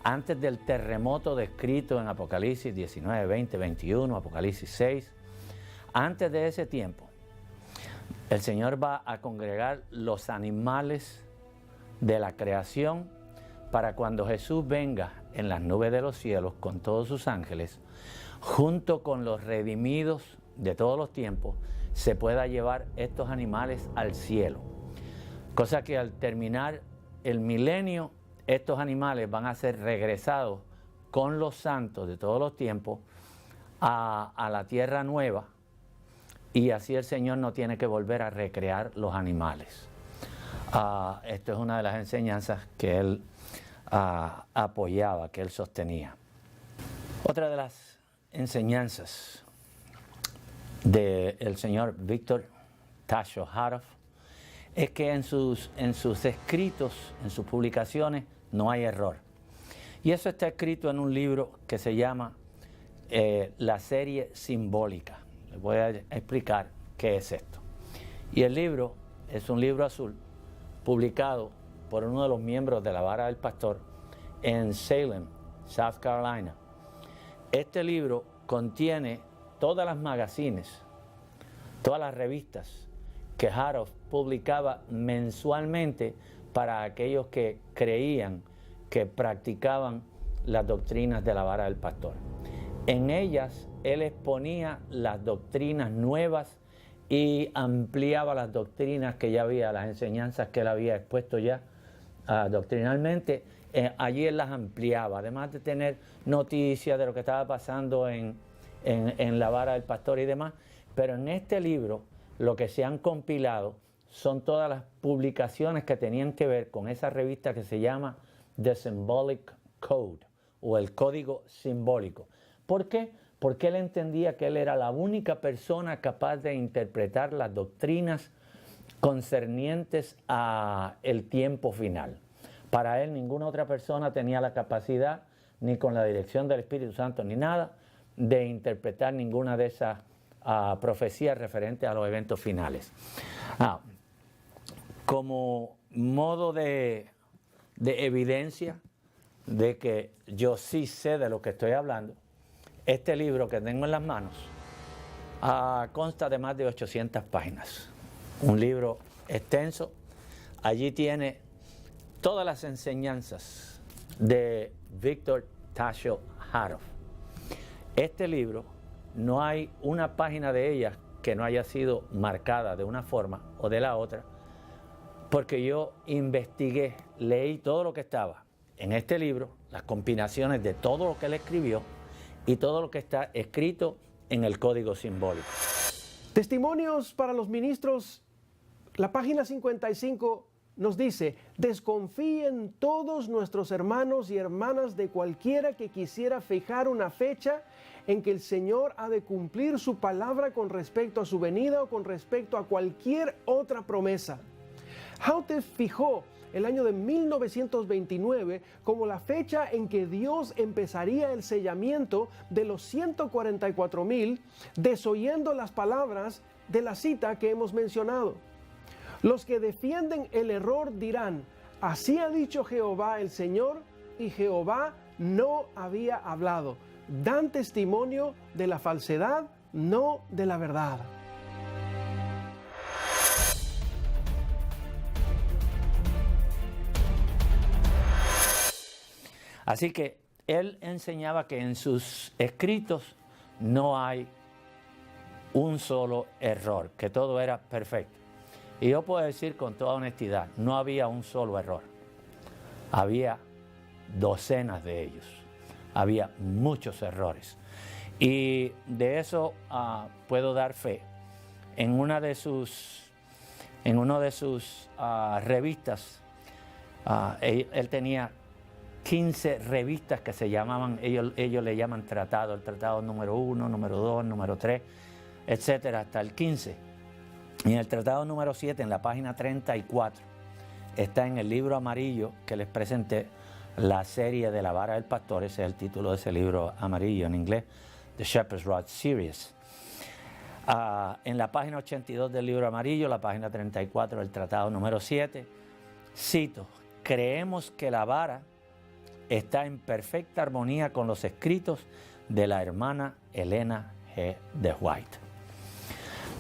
antes del terremoto descrito en Apocalipsis 19, 20, 21, Apocalipsis 6. Antes de ese tiempo, el Señor va a congregar los animales de la creación para cuando Jesús venga en las nubes de los cielos con todos sus ángeles, junto con los redimidos de todos los tiempos, se pueda llevar estos animales al cielo. Cosa que al terminar el milenio, estos animales van a ser regresados con los santos de todos los tiempos a la tierra nueva, y así el Señor no tiene que volver a recrear los animales. Esto es una de las enseñanzas que él apoyaba, que él sostenía. Otra de las enseñanzas del señor Víctor Tasho Hatoff es que en sus escritos, en sus publicaciones, no hay error. Y eso está escrito en un libro que se llama La Serie Simbólica. Les voy a explicar qué es esto. Y el libro es un libro azul publicado por uno de los miembros de la Vara del Pastor en Salem, South Carolina. Este libro contiene todas las magazines, todas las revistas que Hatoff publicaba mensualmente para aquellos que creían, que practicaban las doctrinas de la Vara del Pastor. En ellas él exponía las doctrinas nuevas y ampliaba las doctrinas que ya había, las enseñanzas que él había expuesto ya doctrinalmente. Allí él las ampliaba, además de tener noticias de lo que estaba pasando en la Vara del Pastor y demás. Pero en este libro lo que se han compilado son todas las publicaciones que tenían que ver con esa revista que se llama The Symbolic Code, o el Código Simbólico. ¿Por qué? Porque él entendía que él era la única persona capaz de interpretar las doctrinas concernientes a el tiempo final. Para él ninguna otra persona tenía la capacidad, ni con la dirección del Espíritu Santo, ni nada, de interpretar ninguna de esas profecías referentes a los eventos finales. Como modo de evidencia de que yo sí sé de lo que estoy hablando, este libro que tengo en las manos consta de más de 800 páginas. Un libro extenso. Allí tiene todas las enseñanzas de Víctor Tasho Hatoff. Este libro, no hay una página de ellas que no haya sido marcada de una forma o de la otra, porque yo investigué, leí todo lo que estaba en este libro, las combinaciones de todo lo que él escribió, y todo lo que está escrito en el código simbólico. Testimonios para los ministros, la página 55 nos dice: desconfíen todos nuestros hermanos y hermanas de cualquiera que quisiera fijar una fecha en que el Señor ha de cumplir su palabra con respecto a su venida o con respecto a cualquier otra promesa. Houteff fijó el año de 1929 como la fecha en que Dios empezaría el sellamiento de los 144,000, desoyendo las palabras de la cita que hemos mencionado. Los que defienden el error dirán: así ha dicho Jehová el Señor, y Jehová no había hablado. Dan testimonio de la falsedad, no de la verdad. Así que él enseñaba que en sus escritos no hay un solo error, que todo era perfecto. Y yo puedo decir con toda honestidad, no había un solo error. Había docenas de ellos. Había muchos errores. Y de eso puedo dar fe. En una de sus revistas, él tenía 15 revistas que se llamaban, ellos le llaman tratado, el tratado número 1, número 2, número 3, etcétera, hasta el 15. Y en el tratado número 7, en la página 34, está en el libro amarillo que les presenté, la serie de la vara del pastor. Ese es el título de ese libro amarillo en inglés, The Shepherd's Rod Series. En la página 82 del libro amarillo, la página 34 del tratado número 7, cito: creemos que la vara está en perfecta armonía con los escritos de la hermana Elena G. de White.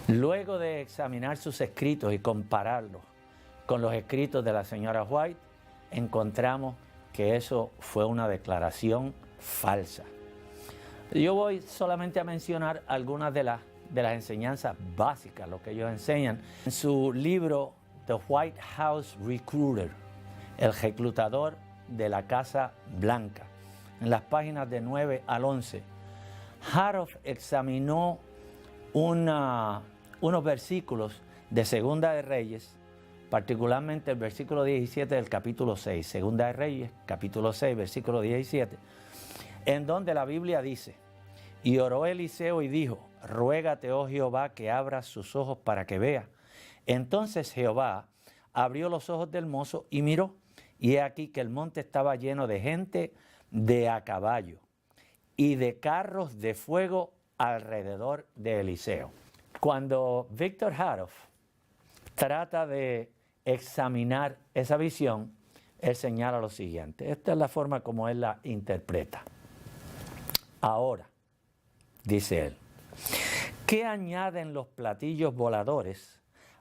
Luego de examinar sus escritos y compararlos con los escritos de la señora White, encontramos que eso fue una declaración falsa. Yo voy solamente a mencionar algunas de las enseñanzas básicas, lo que ellos enseñan. En su libro The White House Recruiter, el reclutador de la Casa Blanca, en las páginas de 9 al 11, Houteff examinó unos versículos de Segunda de Reyes, particularmente el versículo 17 del capítulo 6, Segunda de Reyes, capítulo 6, versículo 17, en donde la Biblia dice: y oró Eliseo y dijo: ruégate, oh Jehová, que abras sus ojos para que vea. Entonces Jehová abrió los ojos del mozo y miró, y he aquí que el monte estaba lleno de gente de a caballo y de carros de fuego alrededor de Eliseo. Cuando Victor Houteff trata de examinar esa visión, él señala lo siguiente. Esta es la forma como él la interpreta. Ahora, dice él, ¿qué añaden los platillos voladores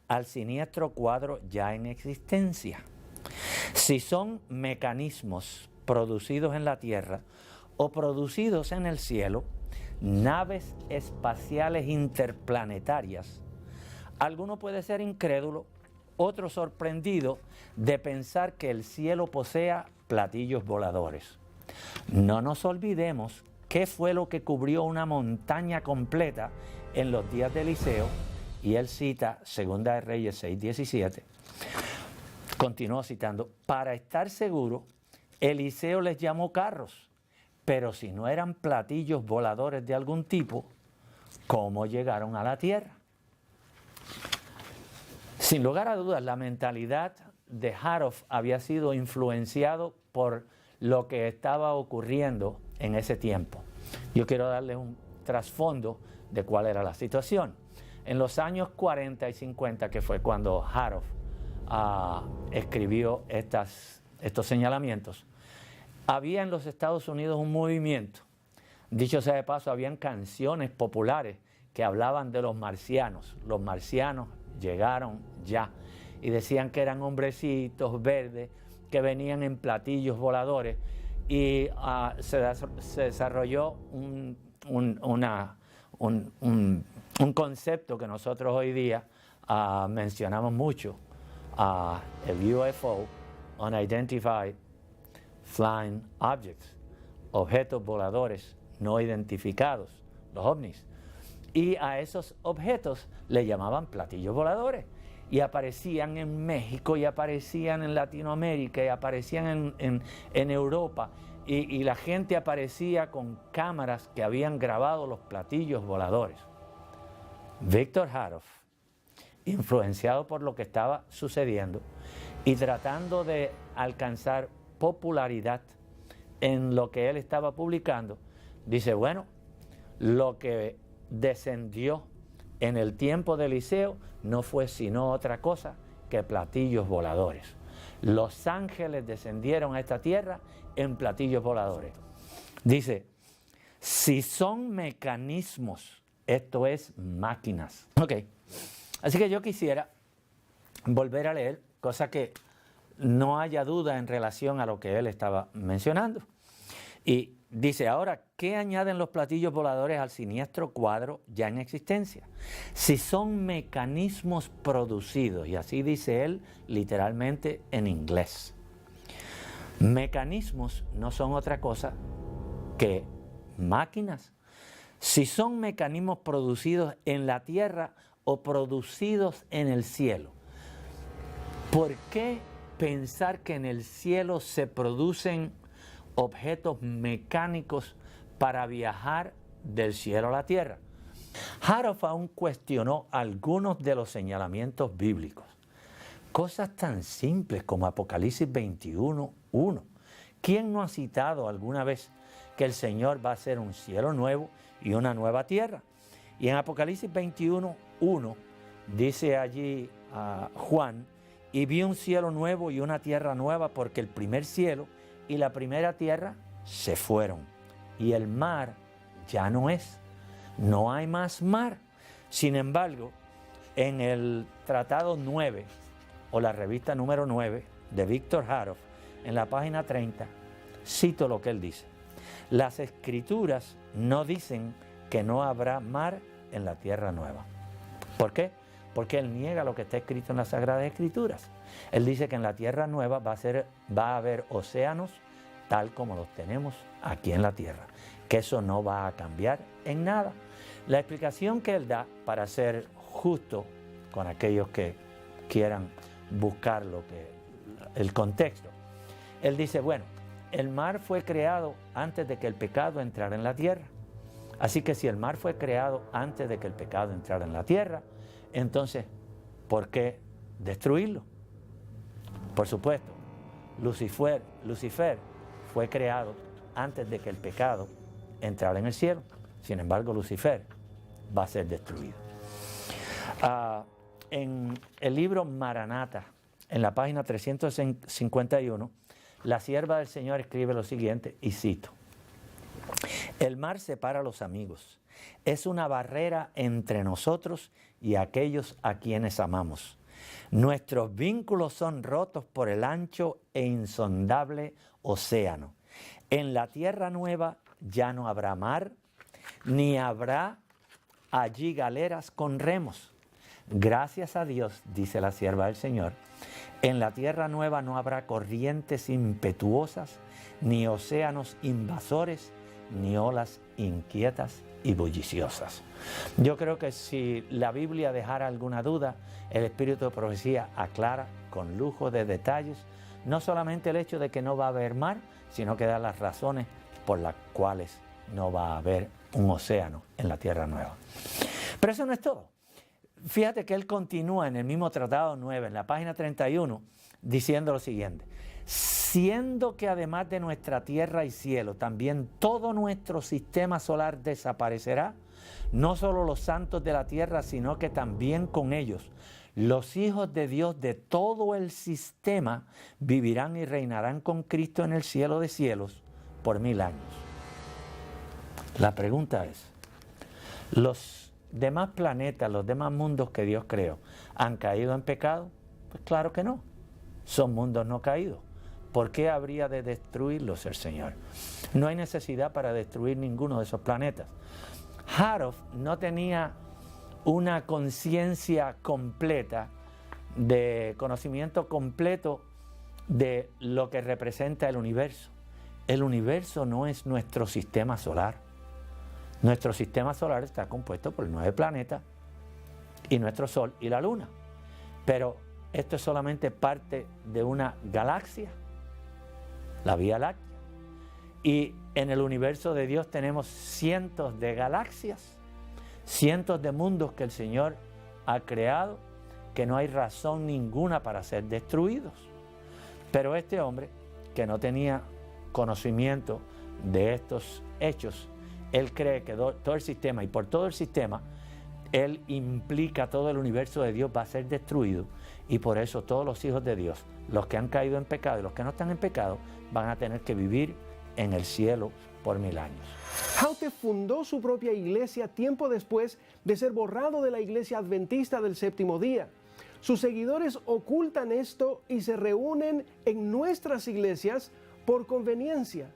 al siniestro cuadro ya en existencia? Si son mecanismos producidos en la tierra o producidos en el cielo, naves espaciales interplanetarias, alguno puede ser incrédulo, otro sorprendido de pensar que el cielo posea platillos voladores. No nos olvidemos qué fue lo que cubrió una montaña completa en los días de Eliseo, y él cita Segunda de Reyes 6:17. Continuó citando: para estar seguro, Eliseo les llamó carros, pero si no eran platillos voladores de algún tipo, ¿cómo llegaron a la tierra? Sin lugar a dudas, la mentalidad de Houteff había sido influenciado por lo que estaba ocurriendo en ese tiempo. Yo quiero darles un trasfondo de cuál era la situación. En los años 40 y 50, que fue cuando Houteff escribió estos señalamientos, había en los Estados Unidos un movimiento. Dicho sea de paso, habían canciones populares que hablaban de los marcianos. Los marcianos llegaron ya, y decían que eran hombrecitos verdes que venían en platillos voladores, y se desarrolló un concepto que nosotros hoy día mencionamos mucho, el UFO, Unidentified Flying Objects, objetos voladores no identificados, los ovnis. Y a esos objetos le llamaban platillos voladores. Y aparecían en México, y aparecían en Latinoamérica, y aparecían en Europa. Y la gente aparecía con cámaras que habían grabado los platillos voladores. Víctor Haroff, influenciado por lo que estaba sucediendo y tratando de alcanzar popularidad en lo que él estaba publicando, dice, bueno, lo que descendió en el tiempo de Eliseo no fue sino otra cosa que platillos voladores. Los ángeles descendieron a esta tierra en platillos voladores. Dice, si son mecanismos, esto es máquinas. Ok, así que yo quisiera volver a leer, cosa que no haya duda en relación a lo que él estaba mencionando. Y dice, ahora, ¿qué añaden los platillos voladores al siniestro cuadro ya en existencia? Si son mecanismos producidos, y así dice él literalmente en inglés. Mecanismos no son otra cosa que máquinas. Si son mecanismos producidos en la tierra o producidos en el cielo, ¿por qué pensar que en el cielo se producen objetos mecánicos para viajar del cielo a la tierra? Haroff aún cuestionó algunos de los señalamientos bíblicos. Cosas tan simples como Apocalipsis 21:1. ¿Quién no ha citado alguna vez que el Señor va a hacer un cielo nuevo y una nueva tierra? Y en Apocalipsis 21:1 dice allí Juan, y vi un cielo nuevo y una tierra nueva, porque el primer cielo y la primera tierra se fueron, y el mar ya no es, no hay más mar. Sin embargo, en el tratado 9, o la revista número 9 de Víctor Haroff, en la página 30, cito lo que él dice. Las escrituras no dicen que no habrá mar en la tierra nueva. ¿Por qué? Porque él niega lo que está escrito en las Sagradas Escrituras. Él dice que en la tierra nueva va a haber océanos tal como los tenemos aquí en la tierra, que eso no va a cambiar en nada. La explicación que él da, para ser justo con aquellos que quieran buscar el contexto, él dice, bueno, el mar fue creado antes de que el pecado entrara en la tierra. Así que si el mar fue creado antes de que el pecado entrara en la tierra, entonces, ¿por qué destruirlo? Por supuesto, Lucifer fue creado antes de que el pecado entrara en el cielo. Sin embargo, Lucifer va a ser destruido. En el libro Maranata, en la página 351, la sierva del Señor escribe lo siguiente, y cito: el mar separa a los amigos, es una barrera entre nosotros y aquellos a quienes amamos. Nuestros vínculos son rotos por el ancho e insondable océano. En la tierra nueva ya no habrá mar, ni habrá allí galeras con remos. Gracias a Dios, dice la sierva del Señor, en la tierra nueva no habrá corrientes impetuosas, ni océanos invasores, ni olas inquietas y bulliciosas. Yo creo que si la Biblia dejara alguna duda, el Espíritu de Profecía aclara con lujo de detalles no solamente el hecho de que no va a haber mar, sino que da las razones por las cuales no va a haber un océano en la tierra nueva. Pero eso no es todo. Fíjate que él continúa en el mismo tratado 9, en la página 31, diciendo lo siguiente: siendo que además de nuestra tierra y cielo, también todo nuestro sistema solar desaparecerá, no solo los santos de la tierra, sino que también con ellos los hijos de Dios de todo el sistema vivirán y reinarán con Cristo en el cielo de cielos por 1000 años. La pregunta es, ¿los demás planetas, los demás mundos que Dios creó, han caído en pecado? Pues claro que no. Son mundos no caídos. ¿Por qué habría de destruirlos el Señor? No hay necesidad para destruir ninguno de esos planetas. Haroff no tenía una conciencia completa, de conocimiento completo de lo que representa el universo. El universo no es nuestro sistema solar. Nuestro sistema solar está compuesto por 9 planetas y nuestro Sol y la Luna. Pero esto es solamente parte de una galaxia, la Vía Láctea. Y en el universo de Dios tenemos cientos de galaxias, cientos de mundos que el Señor ha creado, que no hay razón ninguna para ser destruidos. Pero este hombre, que no tenía conocimiento de estos hechos, él cree que todo el sistema, y por todo el sistema, él implica todo el universo de Dios va a ser destruido, y por eso todos los hijos de Dios, los que han caído en pecado y los que no están en pecado, van a tener que vivir en el cielo por 1000 años. Houteff fundó su propia iglesia tiempo después de ser borrado de la iglesia adventista del séptimo día. Sus seguidores ocultan esto y se reúnen en nuestras iglesias por conveniencia.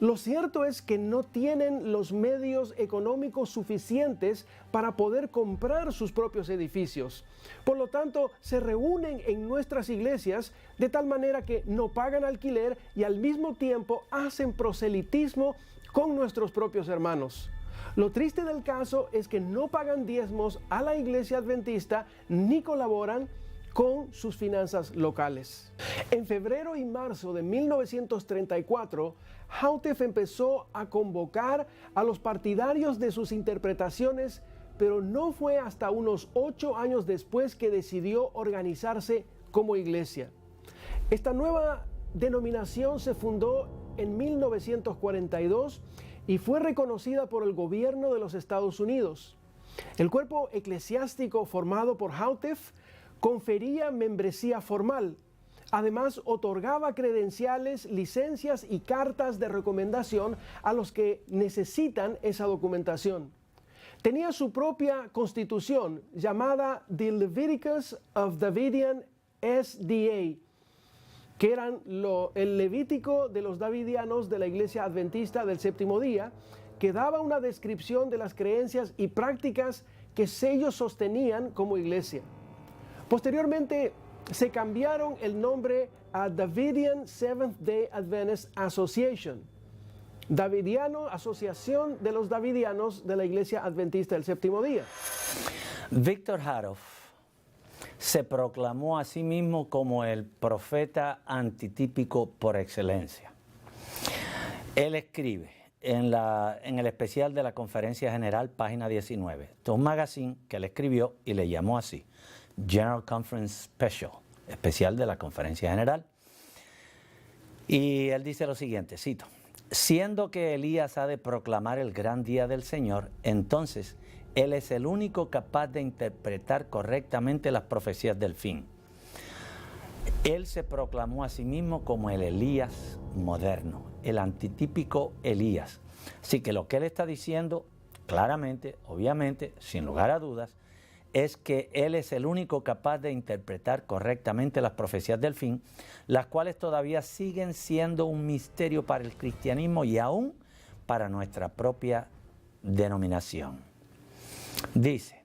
Lo cierto es que no tienen los medios económicos suficientes para poder comprar sus propios edificios. Por lo tanto, se reúnen en nuestras iglesias de tal manera que no pagan alquiler y al mismo tiempo hacen proselitismo con nuestros propios hermanos. Lo triste del caso es que no pagan diezmos a la iglesia adventista ni colaboran con sus finanzas locales. En febrero y marzo de 1934, Houteff empezó a convocar a los partidarios de sus interpretaciones, pero no fue hasta unos 8 años después que decidió organizarse como iglesia. Esta nueva denominación se fundó en 1942 y fue reconocida por el gobierno de los Estados Unidos. El cuerpo eclesiástico formado por Houteff confería membresía formal. Además, otorgaba credenciales, licencias y cartas de recomendación a los que necesitan esa documentación. Tenía su propia constitución llamada The Leviticus of Davidian SDA, que eran el Levítico de los Davidianos de la Iglesia Adventista del Séptimo Día, que daba una descripción de las creencias y prácticas que ellos sostenían como iglesia. Posteriormente, se cambiaron el nombre a Davidian Seventh-day Adventist Association, Davidiano, Asociación de los Davidianos de la Iglesia Adventista del Séptimo Día. Víctor Houteff se proclamó a sí mismo como el profeta antitípico por excelencia. Él escribe en el especial de la Conferencia General, página 19, esto es un magazine que él escribió y le llamó así, General Conference Special, especial de la Conferencia General. Y él dice lo siguiente, cito, siendo que Elías ha de proclamar el gran día del Señor, entonces él es el único capaz de interpretar correctamente las profecías del fin. Él se proclamó a sí mismo como el Elías moderno, el antitípico Elías. Así que lo que él está diciendo claramente, obviamente, sin lugar a dudas, es que él es el único capaz de interpretar correctamente las profecías del fin, las cuales todavía siguen siendo un misterio para el cristianismo y aún para nuestra propia denominación. Dice,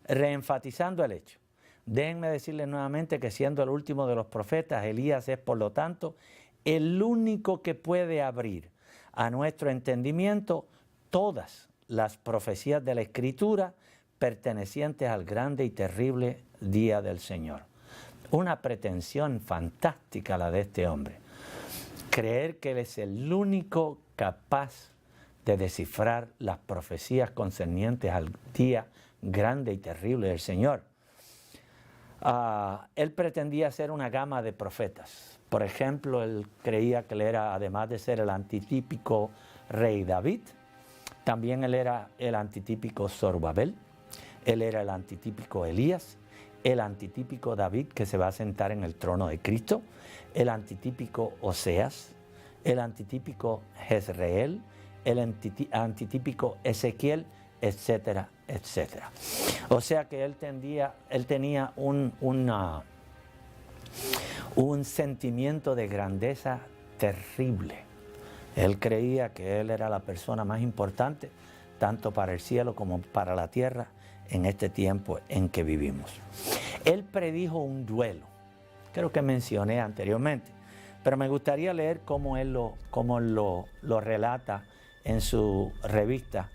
reenfatizando el hecho, déjenme decirles nuevamente que siendo el último de los profetas, Elías es por lo tanto el único que puede abrir a nuestro entendimiento todas las profecías de la Escritura pertenecientes al grande y terrible día del Señor. Una pretensión fantástica la de este hombre. Creer que él es el único capaz de descifrar las profecías concernientes al día grande y terrible del Señor. Él pretendía ser una gama de profetas. Por ejemplo, él creía que él era, además de ser el antitípico rey David, también él era el antitípico Zorobabel. Él era el antitípico Elías, el antitípico David que se va a sentar en el trono de Cristo, el antitípico Oseas, el antitípico Jezreel, el antitípico Ezequiel, etcétera, etcétera. O sea que él tenía un sentimiento de grandeza terrible. Él creía que él era la persona más importante, tanto para el cielo como para la tierra, en este tiempo en que vivimos. Él predijo un duelo, creo que mencioné anteriormente, pero me gustaría leer cómo él lo relata en su revista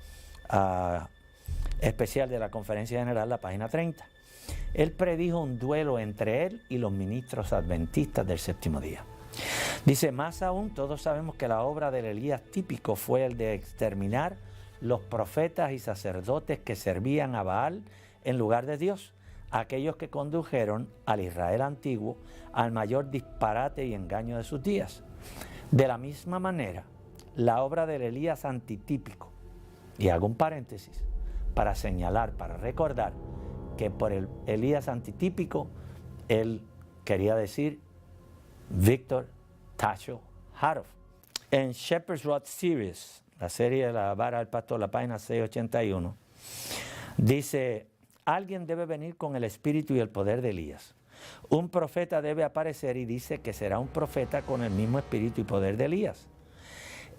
especial de la Conferencia General, la página 30. Él predijo un duelo entre él y los ministros adventistas del séptimo día. Dice, más aún, todos sabemos que la obra del Elías típico fue el de exterminar los profetas y sacerdotes que servían a Baal en lugar de Dios, aquellos que condujeron al Israel antiguo al mayor disparate y engaño de sus días. De la misma manera, la obra del Elías antitípico, y hago un paréntesis para señalar, para recordar que por el Elías antitípico, él quería decir Víctor Tacho Harov. En Shepherd's Rod Series, la serie de la vara del pastor, la página 681, dice, alguien debe venir con el espíritu y el poder de Elías. Un profeta debe aparecer y dice que será un profeta con el mismo espíritu y poder de Elías.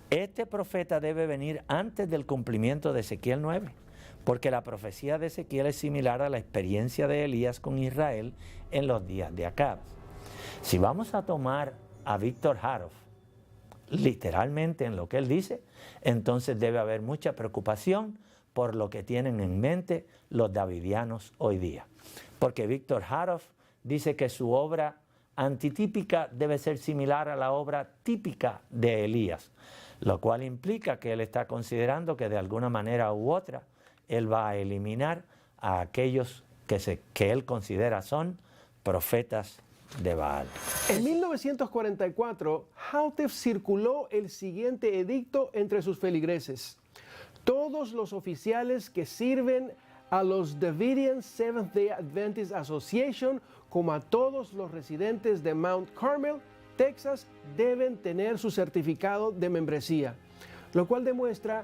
Este profeta debe venir antes del cumplimiento de Ezequiel 9, porque la profecía de Ezequiel es similar a la experiencia de Elías con Israel en los días de Acab. Si vamos a tomar a Víctor Harov literalmente en lo que él dice, entonces debe haber mucha preocupación por lo que tienen en mente los davidianos hoy día. Porque Víctor Harov dice que su obra antitípica debe ser similar a la obra típica de Elías, lo cual implica que él está considerando que de alguna manera u otra él va a eliminar a aquellos que él considera son profetas de Baal. En 1944, Hautef circuló el siguiente edicto entre sus feligreses. Todos los oficiales que sirven a los Davidian Seventh-day Adventist Association, como a todos los residentes de Mount Carmel, Texas, deben tener su certificado de membresía, lo cual demuestra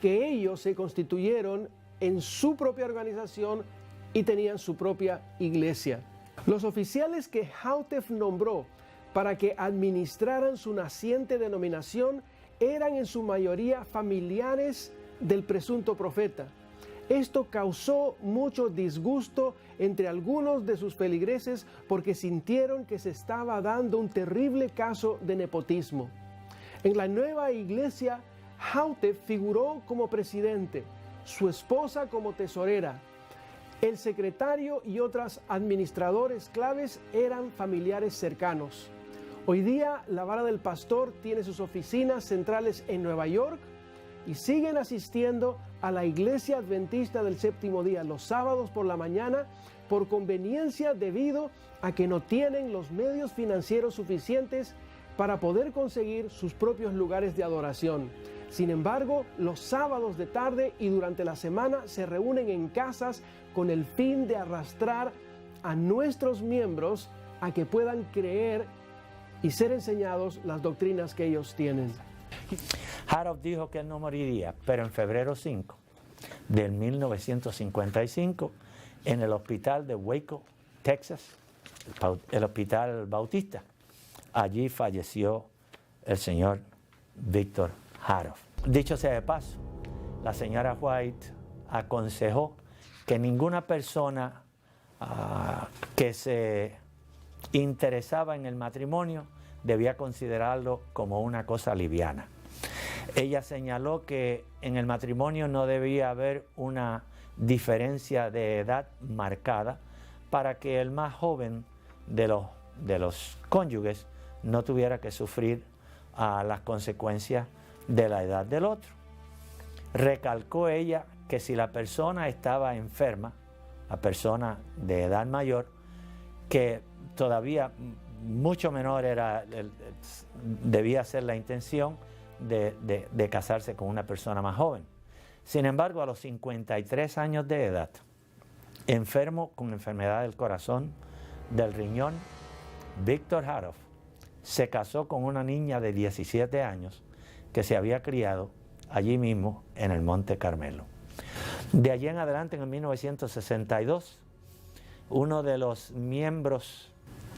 que ellos se constituyeron en su propia organización y tenían su propia iglesia. Los oficiales que Hautef nombró para que administraran su naciente denominación eran en su mayoría familiares del presunto profeta. Esto causó mucho disgusto entre algunos de sus feligreses porque sintieron que se estaba dando un terrible caso de nepotismo. En la nueva iglesia, Hautef figuró como presidente, su esposa como tesorera. El secretario y otros administradores claves eran familiares cercanos. Hoy día, la vara del pastor tiene sus oficinas centrales en Nueva York y siguen asistiendo a la iglesia adventista del séptimo día los sábados por la mañana por conveniencia debido a que no tienen los medios financieros suficientes para poder conseguir sus propios lugares de adoración. Sin embargo, los sábados de tarde y durante la semana se reúnen en casas con el fin de arrastrar a nuestros miembros a que puedan creer y ser enseñados las doctrinas que ellos tienen. Harov dijo que él no moriría, pero en febrero 5 del 1955, en el hospital de Waco, Texas, el hospital bautista, allí falleció el señor Víctor Harov. Dicho sea de paso, la señora White aconsejó que ninguna persona que se interesaba en el matrimonio debía considerarlo como una cosa liviana. Ella señaló que en el matrimonio no debía haber una diferencia de edad marcada para que el más joven de los cónyuges no tuviera que sufrir las consecuencias de la edad del otro. Recalcó ella que si la persona estaba enferma, la persona de edad mayor, que todavía mucho menor debía ser la intención de casarse con una persona más joven. Sin embargo, a los 53 años de edad, enfermo con enfermedad del corazón, del riñón, Víctor Harov se casó con una niña de 17 años que se había criado allí mismo en el Monte Carmelo. De allí en adelante, en 1962, uno de los miembros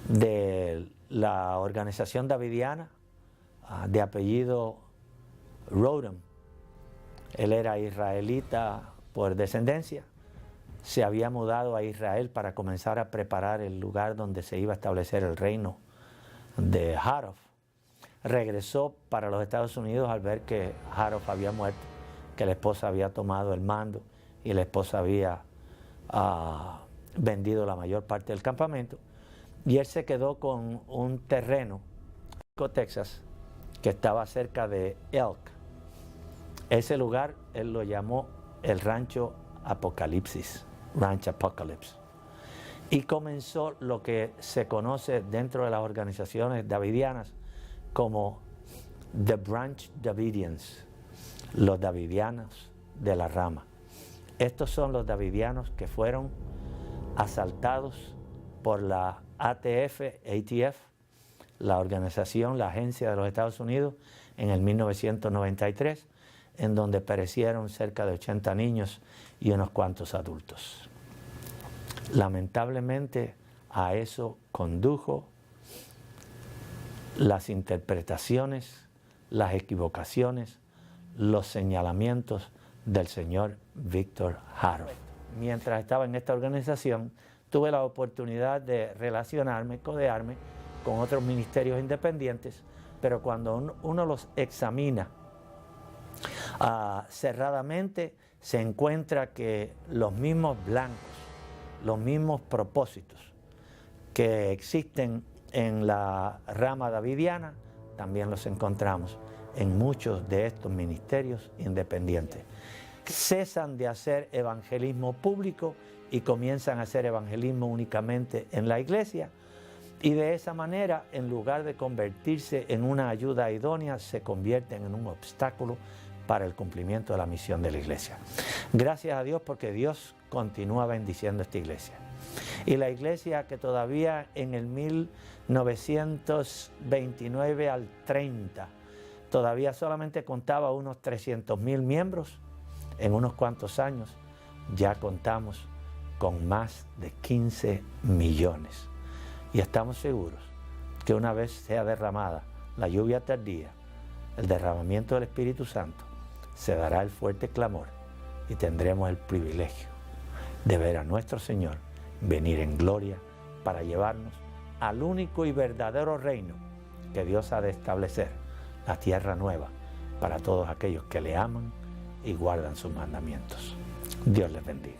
de la organización davidiana, de apellido Rodham, él era israelita por descendencia, se había mudado a Israel para comenzar a preparar el lugar donde se iba a establecer el reino de Harov. Regresó para los Estados Unidos al ver que Harov había muerto, que la esposa había tomado el mando y la esposa había vendido la mayor parte del campamento, y él se quedó con un terreno en Texas que estaba cerca de Elk. Ese lugar él lo llamó el Rancho Apocalipsis, Ranch Apocalypse, y comenzó lo que se conoce dentro de las organizaciones davidianas como The Branch Davidians, los davidianos de la rama. Estos son los davidianos que fueron asaltados por la ATF, la organización, la agencia de los Estados Unidos, en el 1993, en donde perecieron cerca de 80 niños y unos cuantos adultos. Lamentablemente a eso condujo las interpretaciones, las equivocaciones, los señalamientos del señor Víctor Haro. Mientras estaba en esta organización, tuve la oportunidad de relacionarme, codearme con otros ministerios independientes, pero cuando uno los examina cerradamente, se encuentra que los mismos blancos, los mismos propósitos que existen en la rama davidiana, también los encontramos en muchos de estos ministerios independientes. Cesan de hacer evangelismo público y comienzan a hacer evangelismo únicamente en la iglesia, y de esa manera, en lugar de convertirse en una ayuda idónea, se convierten en un obstáculo para el cumplimiento de la misión de la iglesia. Gracias a Dios, porque Dios continúa bendiciendo esta iglesia. Y la iglesia, que todavía en el 1929 al 30 todavía solamente contaba unos 300,000 miembros, en unos cuantos años ya contamos con más de 15 millones. Y estamos seguros que una vez sea derramada la lluvia tardía, el derramamiento del Espíritu Santo, se dará el fuerte clamor y tendremos el privilegio de ver a nuestro Señor venir en gloria para llevarnos al único y verdadero reino que Dios ha de establecer, la tierra nueva, para todos aquellos que le aman y guardan sus mandamientos. Dios les bendiga.